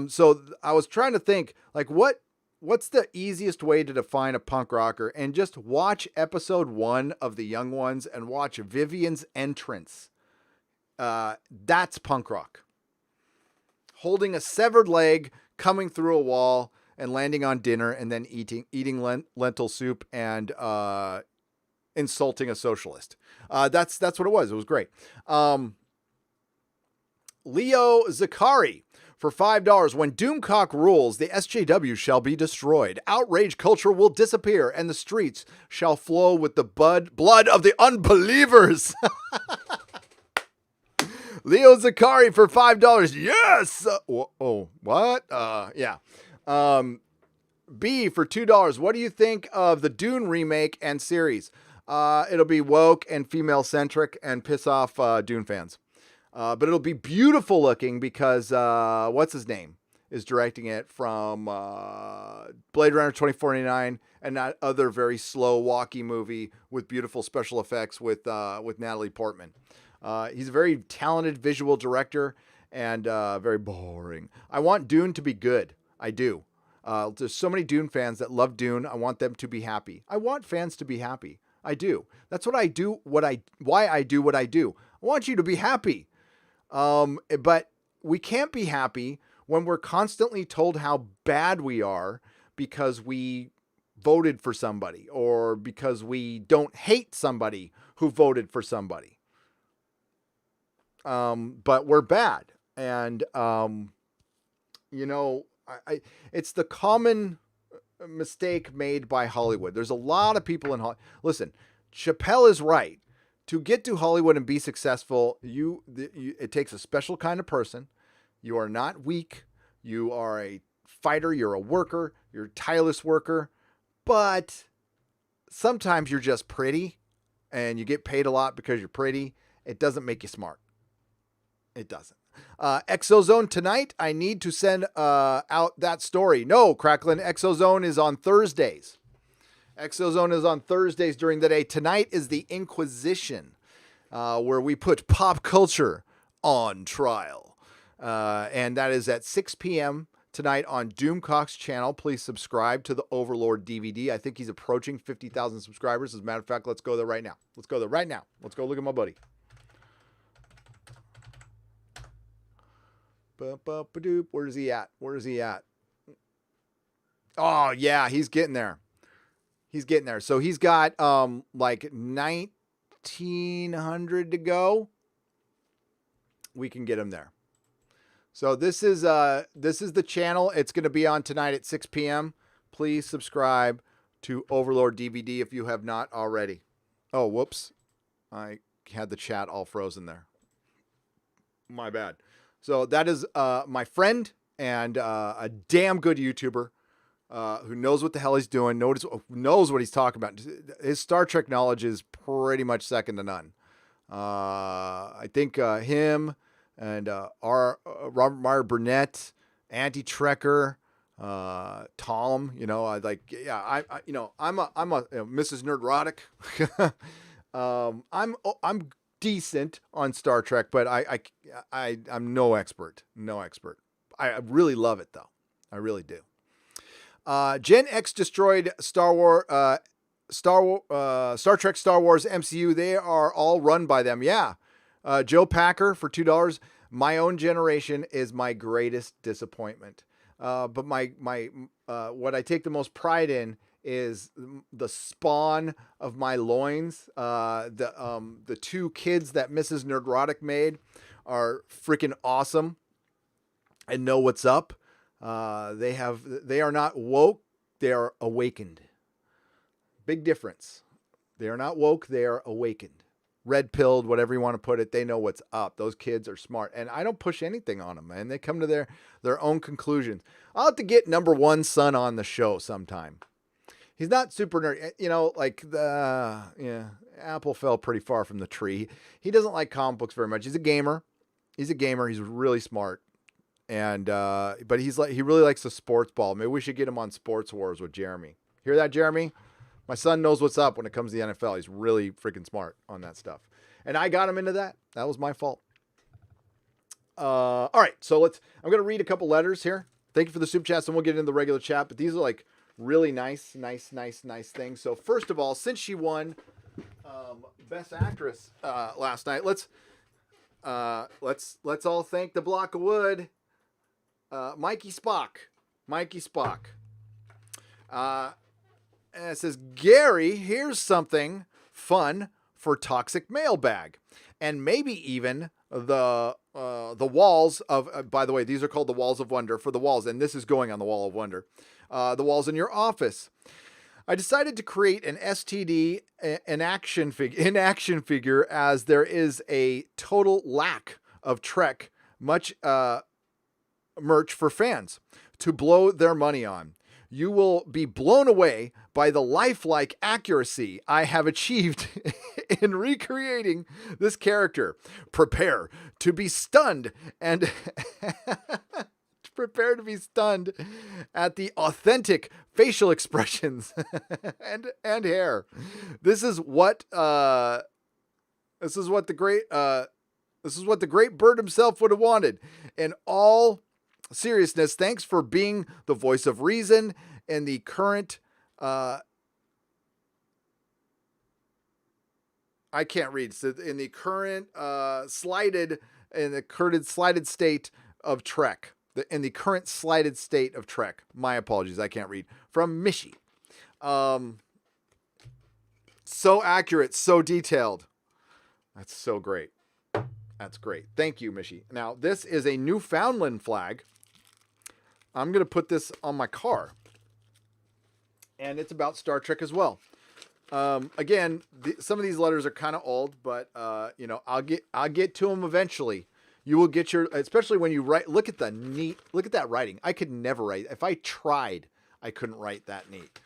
So I was trying to think, like, what's the easiest way to define a punk rocker? And just watch episode 1 of The Young Ones and watch Vivian's entrance. That's punk rock. Holding a severed leg, coming through a wall, and landing on dinner, and then eating lentil soup and insulting a socialist. That's what it was. It was great. Leo Zakari for $5. When Doomcock rules, the SJW shall be destroyed. Outrage culture will disappear, and the streets shall flow with the blood of the unbelievers. Leo Zakari for $5. Yes. What? Yeah. B for $2. What do you think of the Dune remake and series? It'll be woke and female centric and piss off Dune fans. But it'll be beautiful looking because what's his name is directing it from Blade Runner 2049 and that other very slow walky movie with beautiful special effects with Natalie Portman. He's a very talented visual director and very boring. I want Dune to be good. I do. There's so many Dune fans that love Dune. I want them to be happy. I want fans to be happy. I do. That's what I do. Why I do what I do. I want you to be happy. But we can't be happy when we're constantly told how bad we are because we voted for somebody or because we don't hate somebody who voted for somebody. But we're bad. And, it's the common mistake made by Hollywood. There's a lot of people in Hollywood. Listen, Chappelle is right. To get to Hollywood and be successful, it takes a special kind of person. You are not weak. You are a fighter. You're a worker. You're a tireless worker. But sometimes you're just pretty and you get paid a lot because you're pretty. It doesn't make you smart. It doesn't. Exozone tonight. I need to send out that story. No, Cracklin. Exozone is on Thursdays. Exozone is on Thursdays during the day. Tonight is the Inquisition, where we put pop culture on trial. And that is at 6 p.m. tonight on Doomcock's channel. Please subscribe to the Overlord DVD. I think he's approaching 50,000 subscribers. As a matter of fact, let's go there right now. Let's go there right now. Let's go look at my buddy. Where is he at? Where is he at? Oh, yeah, he's getting there. He's getting there. So he's got like 1,900 to go. We can get him there. So this is the channel. It's going to be on tonight at 6 p.m. Please subscribe to Overlord DVD if you have not already. Oh, whoops. I had the chat all frozen there. My bad. So that is my friend and a damn good YouTuber who knows what the hell he's doing, knows what he's talking about. His Star Trek knowledge is pretty much second to none. I think him and Robert Meyer Burnett, Anti-Trekker, Tom, I'm a Mrs. Nerdrotic. I'm decent on Star Trek, but I'm no expert. I really love it though. I really do. Gen X destroyed Star Trek, Star Wars MCU. They are all run by them. Yeah. Joe Packer for $2. My own generation is my greatest disappointment. But my what I take the most pride in is the spawn of my loins. The two kids that Mrs. Nerdrotic made are freaking awesome and know what's up. They are not woke. They are awakened. Big difference. They are not woke. They are awakened. Red pilled, whatever you want to put it. They know what's up. Those kids are smart. And I don't push anything on them, man. They come to their own conclusions. I'll have to get number one son on the show sometime. He's not super nerdy. Apple fell pretty far from the tree. He doesn't like comic books very much. He's a gamer. He's really smart. And, but he really likes the sports ball. Maybe we should get him on Sports Wars with Jeremy. Hear that, Jeremy? My son knows what's up when it comes to the NFL. He's really freaking smart on that stuff. And I got him into that. That was my fault. All right. So I'm going to read a couple letters here. Thank you for the soup chats, and we'll get into the regular chat. But these are like really nice things. So first of all, since she won Best Actress last night, let's all thank the block of wood. Mikey Spock. And it says, Gary, here's something fun for Toxic Mailbag. And maybe even the walls of, by the way, these are called the Walls of Wonder for the walls. And this is going on the Wall of Wonder. The walls in your office. I decided to create an STD in action figure as there is a total lack of Trek merch for fans to blow their money on. You will be blown away by the lifelike accuracy I have achieved in recreating this character. Prepare to be stunned and at the authentic facial expressions and hair. This is what the great bird himself would have wanted. In all seriousness, thanks for being the voice of reason in the current I can't read. So in the current slighted state of Trek. in the current slighted state of Trek. My apologies, I can't read. From Mishi. So accurate, so detailed. That's so great. That's great. Thank you, Mishi. Now, this is a Newfoundland Flag. I'm going to put this on my car. And it's about Star Trek as well. Again, some of these letters are kind of old, but I'll get to them eventually. You will get your, especially when you write. Look at that writing. I could never write. If I tried, I couldn't write that neat.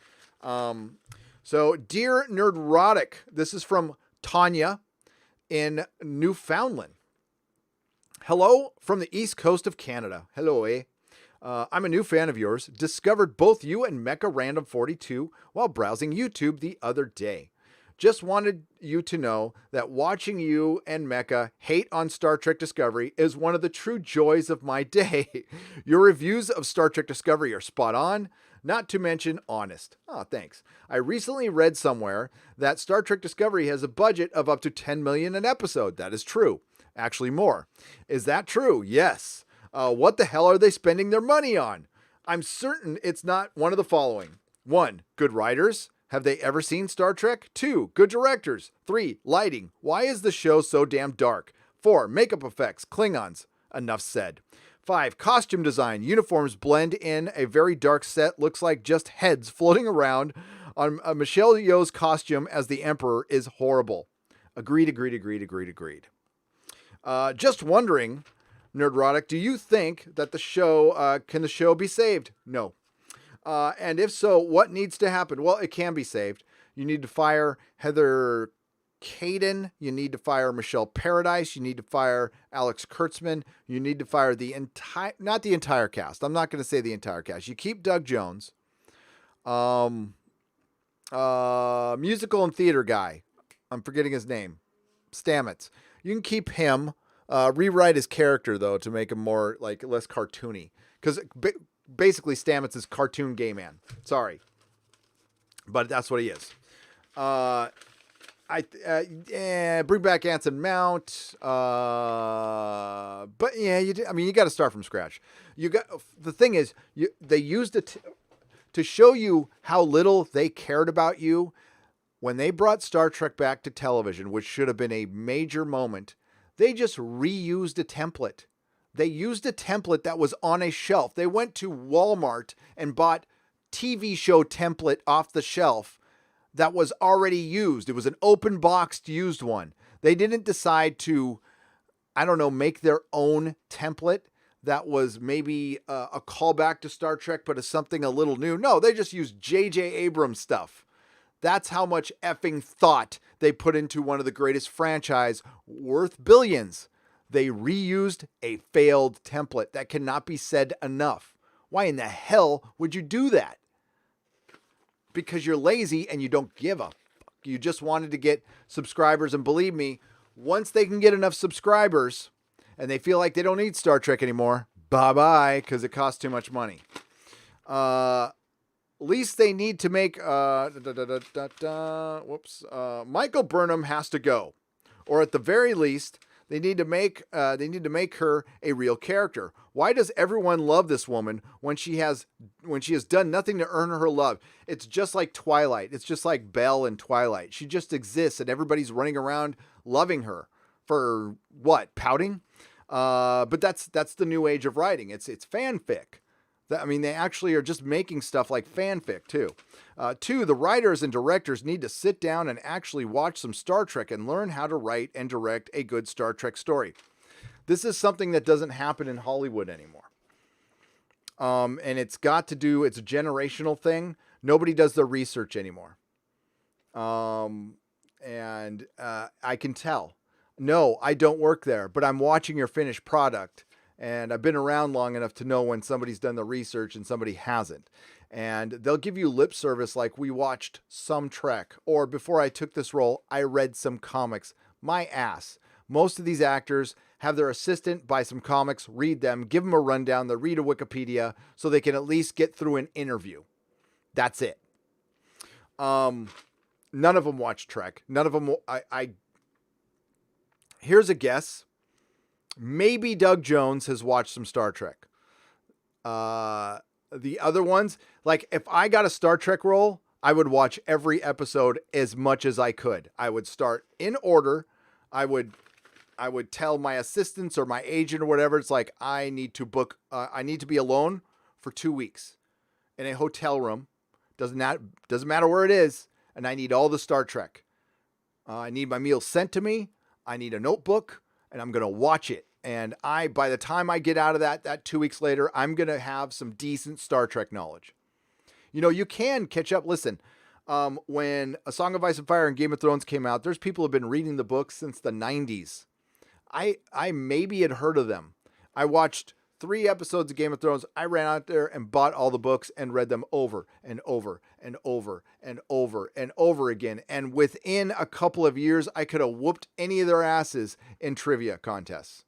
So, dear Nerdrotic, this is from Tanya in Newfoundland. Hello from the east coast of Canada. Hello, eh? I'm a new fan of yours. Discovered both you and Mecha Random 42 while browsing YouTube the other day. Just wanted you to know that watching you and Mecha hate on Star Trek Discovery is one of the true joys of my day. Your reviews of Star Trek Discovery are spot on, not to mention honest. Oh, thanks. I recently read somewhere that Star Trek Discovery has a budget of up to $10 million an episode. That is true. Actually, more. Is that true? Yes. What the hell are they spending their money on? I'm certain it's not one of the following. 1. Good writers. Have they ever seen Star Trek? 2. Good directors. 3. Lighting. Why is the show so damn dark? 4. Makeup effects. Klingons. Enough said. 5. Costume design. Uniforms blend in. A very dark set looks like just heads floating around on Michelle Yeoh's costume as the Emperor is horrible. Agreed. Just wondering, Nerdrotic, do you think that the show, can the show be saved? No. And if so, what needs to happen? Well, it can be saved. You need to fire Heather Caden. You need to fire Michelle Paradise. You need to fire Alex Kurtzman. You need to fire not the entire cast. I'm not going to say the entire cast. You keep Doug Jones. Musical and theater guy. I'm forgetting his name. Stamets. You can keep him. Rewrite his character, though, to make him more, less cartoony. Because basically Stamets is cartoon gay man. Sorry. But that's what he is. Bring back Anson Mount. But yeah, you got to start from scratch. The thing is, they used it to show you how little they cared about you. When they brought Star Trek back to television, which should have been a major moment, they just reused a template. They used a template that was on a shelf. They went to Walmart and bought TV show template off the shelf that was already used. It was an open boxed used one. They didn't decide to, make their own template that was maybe a callback to Star Trek, but is something a little new. No, they just used JJ Abrams stuff. That's how much effing thought they put into one of the greatest franchise worth billions. They reused a failed template. That cannot be said enough. Why in the hell would you do that? Because you're lazy and you don't give a fuck. You just wanted to get subscribers. And believe me, once they can get enough subscribers and they feel like they don't need Star Trek anymore, bye-bye, because it costs too much money. Least they need to make Michael Burnham has to go, or at the very least they need to make her a real character. Why does everyone love this woman when she has done nothing to earn her love? It's just like Twilight. It's just like Belle in Twilight. She just exists and everybody's running around loving her for what? Pouting? But that's the new age of writing. It's fanfic. They actually are just making stuff like fanfic, too. 2, the writers and directors need to sit down and actually watch some Star Trek and learn how to write and direct a good Star Trek story. This is something that doesn't happen in Hollywood anymore. And it's a generational thing. Nobody does their research anymore. I can tell. No, I don't work there, but I'm watching your finished product. And I've been around long enough to know when somebody's done the research and somebody hasn't. And they'll give you lip service like we watched some Trek. Or before I took this role, I read some comics. My ass. Most of these actors have their assistant buy some comics, read them, give them a rundown, they read a Wikipedia so they can at least get through an interview. That's it. None of them watch Trek. None of them. Here's a guess. Maybe Doug Jones has watched some Star Trek. The other ones, like if I got a Star Trek role, I would watch every episode as much as I could. I would start in order. I would tell my assistants or my agent or whatever, it's like, I need to be alone for 2 weeks in a hotel room. Doesn't matter where it is. And I need all the Star Trek. I need my meals sent to me. I need a notebook and I'm going to watch it. And by the time I get out of that 2 weeks later, I'm going to have some decent Star Trek knowledge. You know, you can catch up. Listen, when A Song of Ice and Fire and Game of Thrones came out, there's people who have been reading the books since the 90s. I maybe had heard of them. I watched 3 episodes of Game of Thrones. I ran out there and bought all the books and read them over and over and over and over and over again. And within a couple of years, I could have whooped any of their asses in trivia contests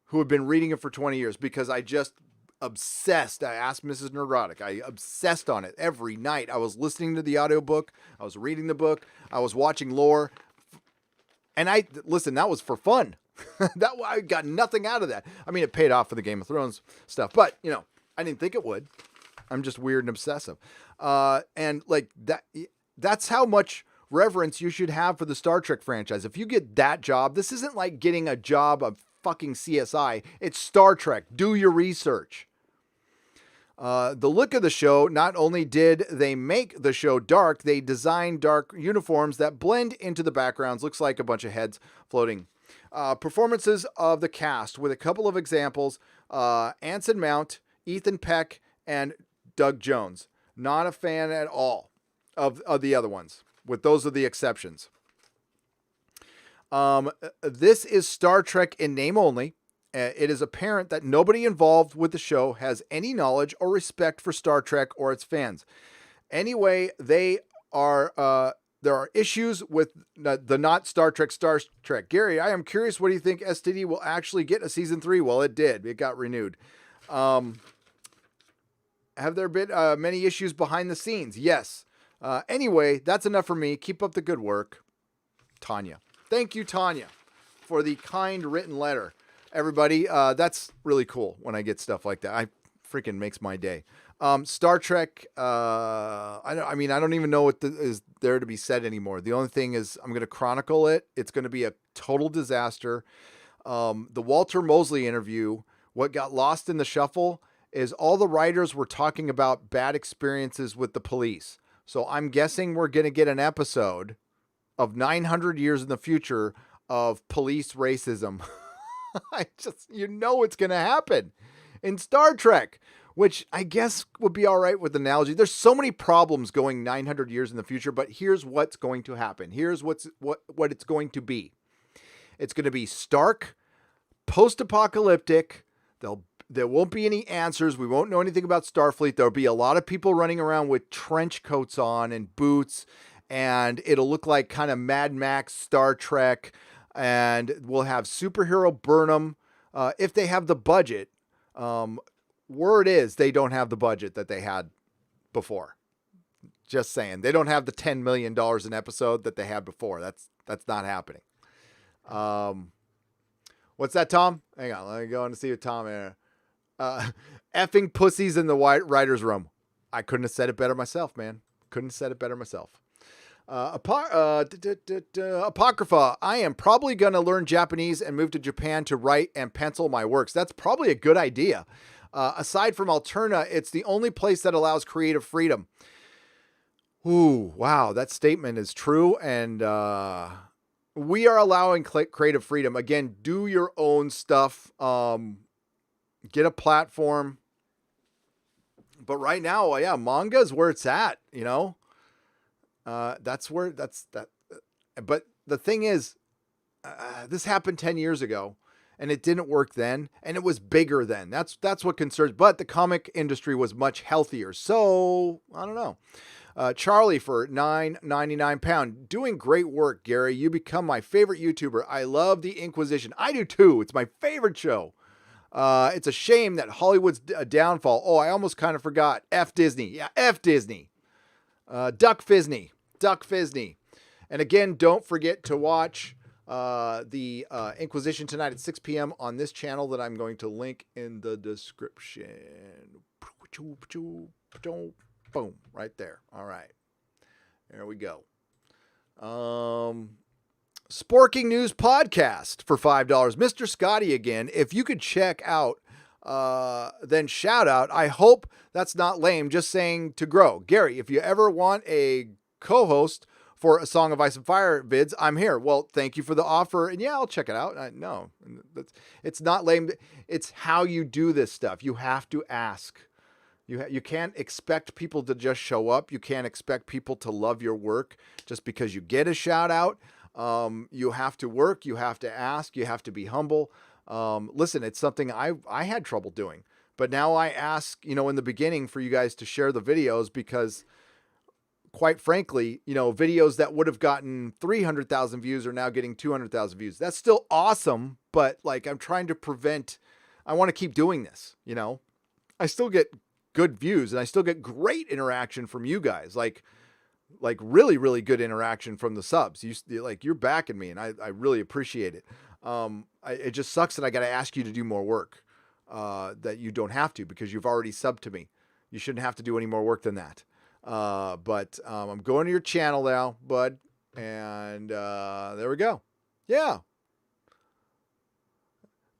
who had been reading it for 20 years because I just obsessed. I asked Mrs. Nerdrotic. I obsessed on it every night. I was listening to the audiobook. I was reading the book. I was watching lore. And listen, that was for fun. I got nothing out of that. I mean, it paid off for the Game of Thrones stuff, but you know, I didn't think it would. I'm just weird and obsessive. And like that's how much reverence you should have for the Star Trek franchise. If you get that job, this isn't like getting a job of fucking CSI. It's Star Trek. Do your research. The look of the show, not only did they make the show dark, they designed dark uniforms that blend into the backgrounds. Looks like a bunch of heads floating. Performances of the cast with a couple of examples. Anson Mount, Ethan Peck, and Doug Jones. Not a fan at all of the other ones, with those are the exceptions. This is Star Trek in name only. It is apparent that nobody involved with the show has any knowledge or respect for Star Trek or its fans. Anyway, there are issues with the not Star Trek. Gary, I am curious, what do you think STD will actually get a season 3? Well, it did. It got renewed. Have there been many issues behind the scenes? Yes. Anyway, that's enough for me. Keep up the good work. Tanya. Thank you, Tanya, for the kind written letter. Everybody, that's really cool when I get stuff like that. Freaking makes my day. Star Trek, I don't even know what is there to be said anymore. The only thing is I'm going to chronicle it. It's going to be a total disaster. The Walter Mosley interview, what got lost in the shuffle is all the writers were talking about bad experiences with the police. So I'm guessing we're going to get an episode of 900 years in the future of police racism. It's going to happen in Star Trek, which I guess would be all right with the analogy. There's so many problems going 900 years in the future, but here's what's going to happen. Here's what it's going to be. It's going to be stark, post-apocalyptic. There won't be any answers. We won't know anything about Starfleet. There'll be a lot of people running around with trench coats on and boots, and it'll look like kind of Mad Max Star Trek. And we'll have superhero Burnham if they have the budget. Word is they don't have the budget that they had before. Just saying. They don't have the $10 million an episode that they had before. That's not happening. What's that, Tom? Hang on. Let me go and see what Tom here. Effing pussies in the writer's room. I couldn't have said it better myself, man. Couldn't have said it better myself. Apocrypha. I am probably going to learn Japanese and move to Japan to write and pencil my works. That's probably a good idea. Aside from Alterna, it's the only place that allows creative freedom. Ooh, wow. That statement is true. And we are allowing creative freedom. Again, do your own stuff. Get a platform. But right now, yeah, manga is where it's at, you know? But the thing is, this happened 10 years ago and it didn't work then. And it was bigger then. That's what concerns, but the comic industry was much healthier. So I don't know. Charlie for £9.99. Doing great work, Gary. You become my favorite YouTuber. I love the Inquisition. I do too. It's my favorite show. It's a shame that Hollywood's downfall. Oh, I almost kind of forgot. F Disney. Yeah. F Disney. Duck Fisney. And again, don't forget to watch the Inquisition tonight at 6 p.m. on this channel that I'm going to link in the description. Boom, right there. All right. There we go. Sporking News Podcast for $5. Mr. Scotty again. If you could check out, then shout out. I hope that's not lame, just saying to grow. Gary, if you ever want a co-host for a Song of Ice and Fire vids, I'm here. Well, thank you for the offer. And yeah, I'll check it out. No, it's not lame. It's how you do this stuff. You have to ask. You can't expect people to just show up. You can't expect people to love your work just because you get a shout out. You have to work. You have to ask. You have to be humble. Listen, it's something I had trouble doing, but now I ask, in the beginning for you guys to share the videos because, quite frankly, videos that would have gotten 300,000 views are now getting 200,000 views. That's still awesome, but like I'm trying to prevent. I want to keep doing this. I still get good views and I still get great interaction from you guys. Like really, really good interaction from the subs. You're backing me and I really appreciate it. It just sucks that I got to ask you to do more work, that you don't have to because you've already subbed to me. You shouldn't have to do any more work than that. But I'm going to your channel now, bud. And, there we go. Yeah.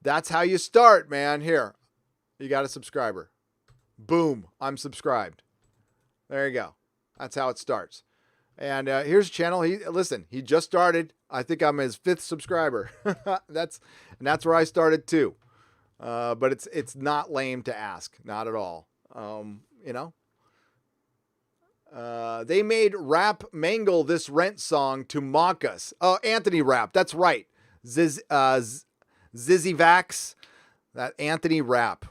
That's how you start, man. Here, you got a subscriber. Boom. I'm subscribed. There you go. That's how it starts. And here's a channel. He just started. I think I'm his 5th subscriber. That's where I started too. But it's not lame to ask, not at all. They made Rap Mangle this Rent song to mock us. Oh, Anthony Rap. That's right. Zizzy Vax. That Anthony Rap.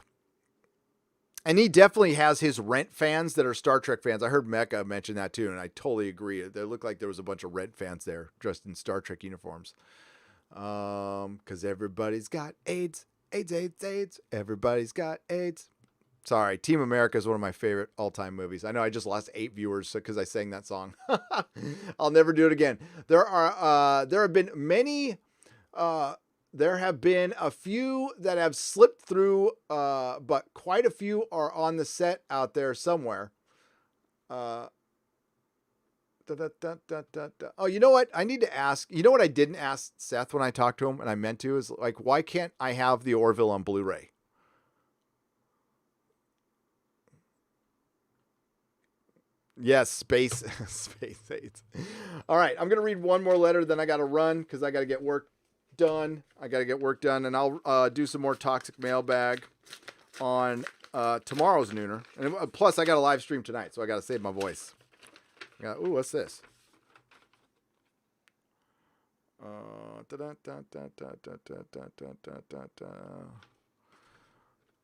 And he definitely has his Rent fans that are Star Trek fans. I heard Mecca mention that too, and I totally agree. They looked like there was a bunch of Rent fans there dressed in Star Trek uniforms. Because everybody's got AIDS. AIDS. Everybody's got AIDS. Sorry, Team America is one of my favorite all-time movies. I know I just lost 8 viewers because I sang that song. I'll never do it again. There have been many... There have been a few that have slipped through, but quite a few are on the set out there somewhere. Oh, you know what? I need to ask. You know what I didn't ask Seth when I talked to him, and I meant to, is like, why can't I have the Orville on Blu-ray? Yes, space AIDS. All right, I'm going to read one more letter, then I got to run because I got to get work done. And I'll do some more toxic mailbag on tomorrow's Nooner. And plus, I got a live stream tonight, so I got to save my voice. Ooh, what's this?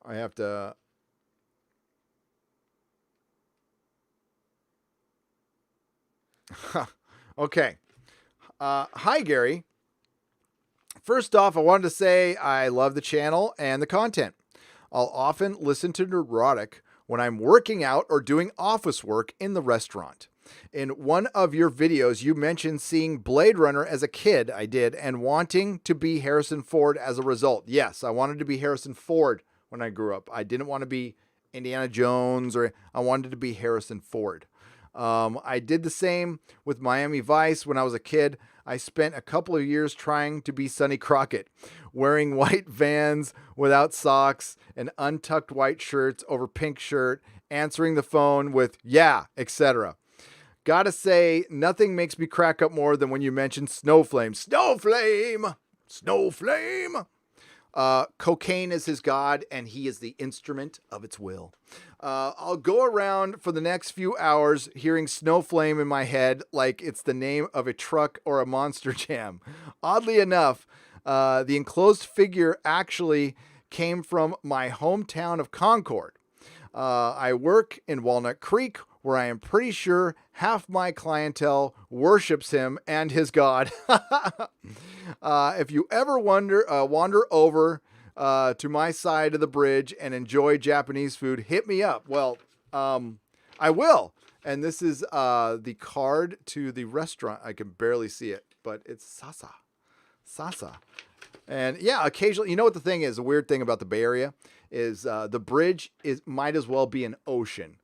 I have to. Okay. Hi, Gary. First off, I wanted to say I love the channel and the content. I'll often listen to Nerdrotic when I'm working out or doing office work in the restaurant. In one of your videos, you mentioned seeing Blade Runner as a kid. I did, and wanting to be Harrison Ford as a result. Yes, I wanted to be Harrison Ford when I grew up. I didn't want to be Indiana Jones, or I wanted to be Harrison Ford. I did the same with Miami Vice when I was a kid. I spent a couple of years trying to be Sonny Crockett, wearing white Vans without socks and untucked white shirts over pink shirt, answering the phone with, yeah, etc. Gotta say, nothing makes me crack up more than when you mention Snowflame. Snowflame! Snowflame! Cocaine is his god, and he is the instrument of its will. I'll go around for the next few hours hearing Snowflame in my head like it's the name of a truck or a Monster Jam. Oddly enough, the enclosed figure actually came from my hometown of Concord. I work in Walnut Creek, where I am pretty sure half my clientele worships him and his god. If you ever wander over to my side of the bridge and enjoy Japanese food, hit me up. Well, I will. And this is the card to the restaurant. I can barely see it, but it's Sasa. Sasa. And yeah, occasionally, you know what the thing is? The weird thing about the Bay Area is the bridge might as well be an ocean.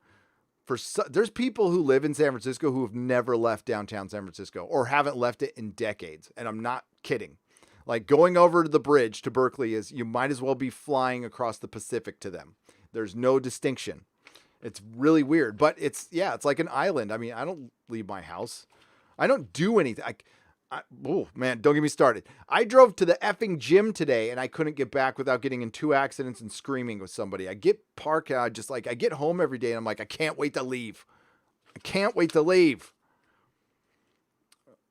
There's people who live in San Francisco who have never left downtown San Francisco or haven't left it in decades. And I'm not kidding. Like going over to the bridge to Berkeley is you might as well be flying across the Pacific to them. There's no distinction. It's really weird, but it's like an island. I mean, I don't leave my house. I don't do anything. Oh man, don't get me started. I drove to the effing gym today and I couldn't get back without getting in 2 accidents and screaming with somebody. I get parked and I get home every day and I'm like, I can't wait to leave. I can't wait to leave.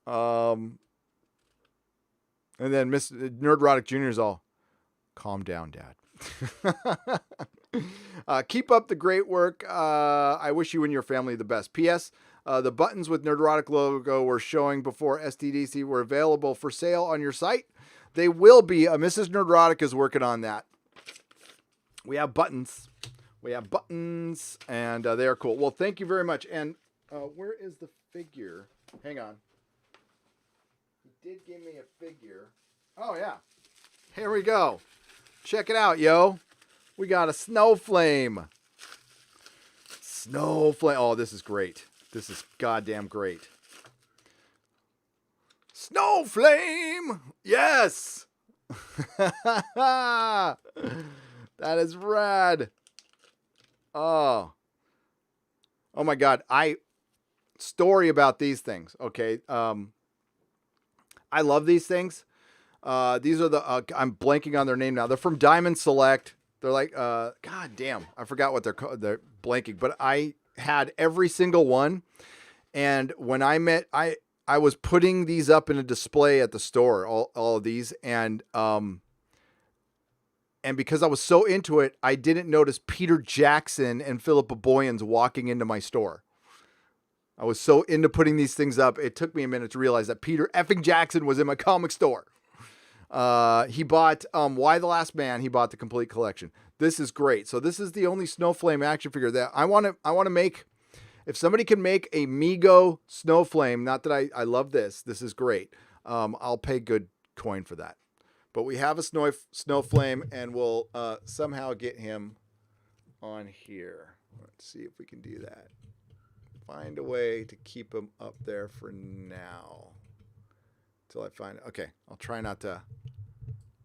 And then Miss Nerdrotic Jr. is all, calm down, Dad. Keep up the great work. I wish you and your family the best. P.S. The buttons with Nerdrotic logo were showing before STDC were available for sale on your site. They will be. Mrs. Nerdrotic is working on that. We have buttons. And they are cool. Well, thank you very much. And where is the figure? Hang on. He did give me a figure. Oh, yeah. Here we go. Check it out, yo. We got a Snowflame. Oh, this is great. This is goddamn great. Snowflame! Yes! That is rad. Oh my God. Story about these things. Okay. I love these things. These are I'm blanking on their name now. They're from Diamond Select. They're like, God damn, I forgot what they're called. They're blanking, but I had every single one. And when I was putting these up in a display at the store, all of these. And because I was so into it, I didn't notice Peter Jackson and Philippa Boyens walking into my store. I was so into putting these things up. It took me a minute to realize that Peter effing Jackson was in my comic store. He bought Y the Last Man. He bought the complete collection. This is great. So this is the only Snowflame action figure that I want to make. If somebody can make a Mego Snowflame, not that I love this. This is great. I'll pay good coin for that. But we have a Snowflame, and we'll somehow get him on here. Let's see if we can do that. Find a way to keep him up there for now. Till I find it. Okay, I'll try not to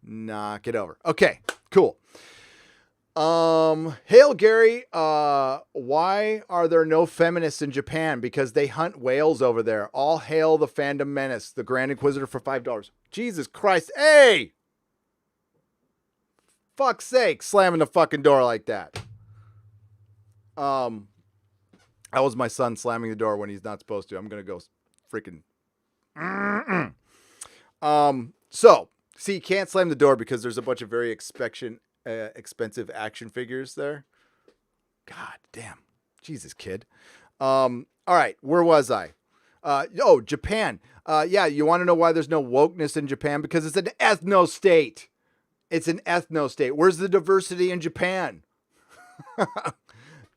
knock it over. Okay, cool. Hail Gary, why are there no feminists in Japan? Because they hunt whales over there. All hail the fandom menace, the Grand Inquisitor for $5. Jesus Christ, hey! Fuck's sake, slamming the fucking door like that. That was my son slamming the door when he's not supposed to. I'm gonna go freaking. So, see, you can't slam the door because there's a bunch of very expensive action figures there. God damn. Jesus, kid. All right, where was I? Japan. Yeah, you want to know why there's no wokeness in Japan? Because it's an ethno state. It's an ethno state. Where's the diversity in Japan?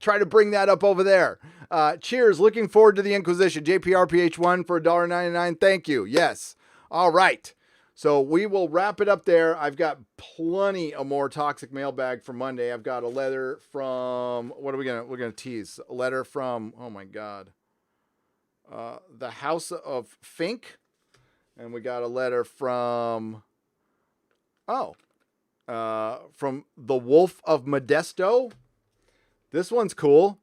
Try to bring that up over there. Cheers. Looking forward to the Inquisition. JPRPH1 for $1.99. Thank you. Yes. All right. So we will wrap it up there. I've got plenty of more toxic mailbag for Monday. I've got a letter from, we're going to tease a letter from, oh my God, the House of Fink. And we got a letter from, from the Wolf of Modesto. This one's cool.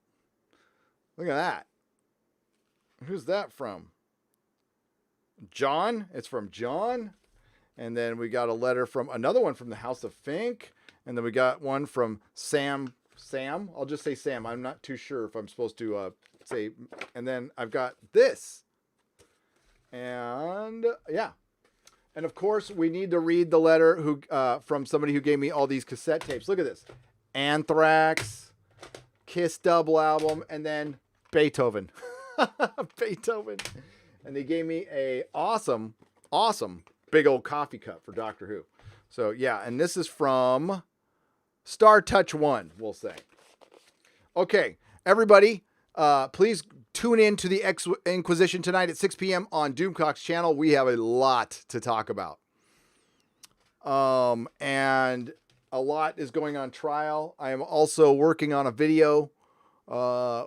Look at that. Who's that from? John. It's from John. And then we got a letter from another one from the House of Fink. And then we got one from Sam. I'll just say Sam. I'm not too sure if I'm supposed to say. And then I've got this. And yeah. And of course, we need to read the letter from somebody who gave me all these cassette tapes. Look at this. Anthrax, Kiss double album, and then Beethoven. Beethoven. And they gave me a awesome big old coffee cup for Doctor Who. So yeah, and this is from Star Touch 1, we'll say. Okay, everybody, please tune in to the Inquisition tonight at 6 p.m. on Doomcock's channel. We have a lot to talk about. And a lot is going on trial. I am also working on a video,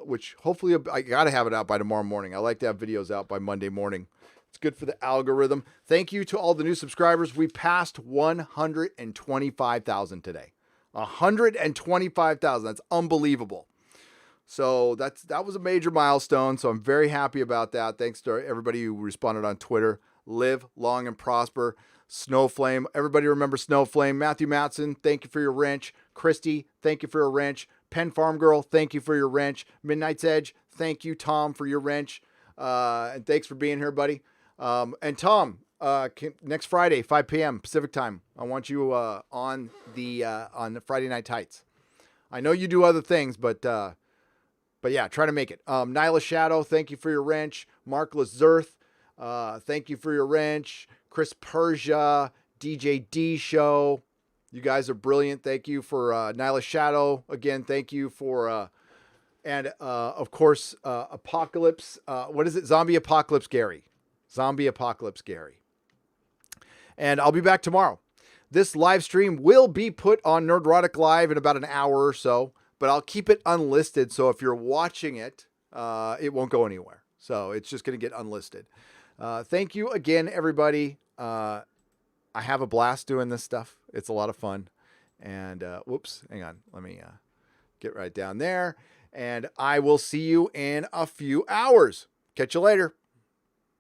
which hopefully I got to have it out by tomorrow morning. I like to have videos out by Monday morning. It's good for the algorithm. Thank you to all the new subscribers. We passed 125,000 today. 125,000. That's unbelievable. So that was a major milestone. So I'm very happy about that. Thanks to everybody who responded on Twitter. Live long and prosper. Snowflame. Everybody remember Snowflame. Matthew Matson, thank you for your wrench. Christy, thank you for your wrench. Penn Farm Girl, thank you for your wrench. Midnight's Edge, thank you, Tom, for your wrench. And thanks for being here, buddy. And Tom, next Friday, 5 p.m. Pacific time, I want you on the Friday Night Tights. I know you do other things, but yeah, try to make it. Nyla Shadow, thank you for your wrench. Mark Lazurth, thank you for your wrench. Chris Persia, DJ D Show, you guys are brilliant. Thank you for Nyla Shadow. Again, thank you for, and of course, Apocalypse. What is it? Zombie Apocalypse Gary. Zombie Apocalypse Gary. And I'll be back tomorrow. This live stream will be put on Nerdrotic Live in about an hour or so, but I'll keep it unlisted. So if you're watching it, it won't go anywhere. So it's just going to get unlisted. Thank you again, everybody. I have a blast doing this stuff. It's a lot of fun. And whoops, hang on. Let me get right down there. And I will see you in a few hours. Catch you later.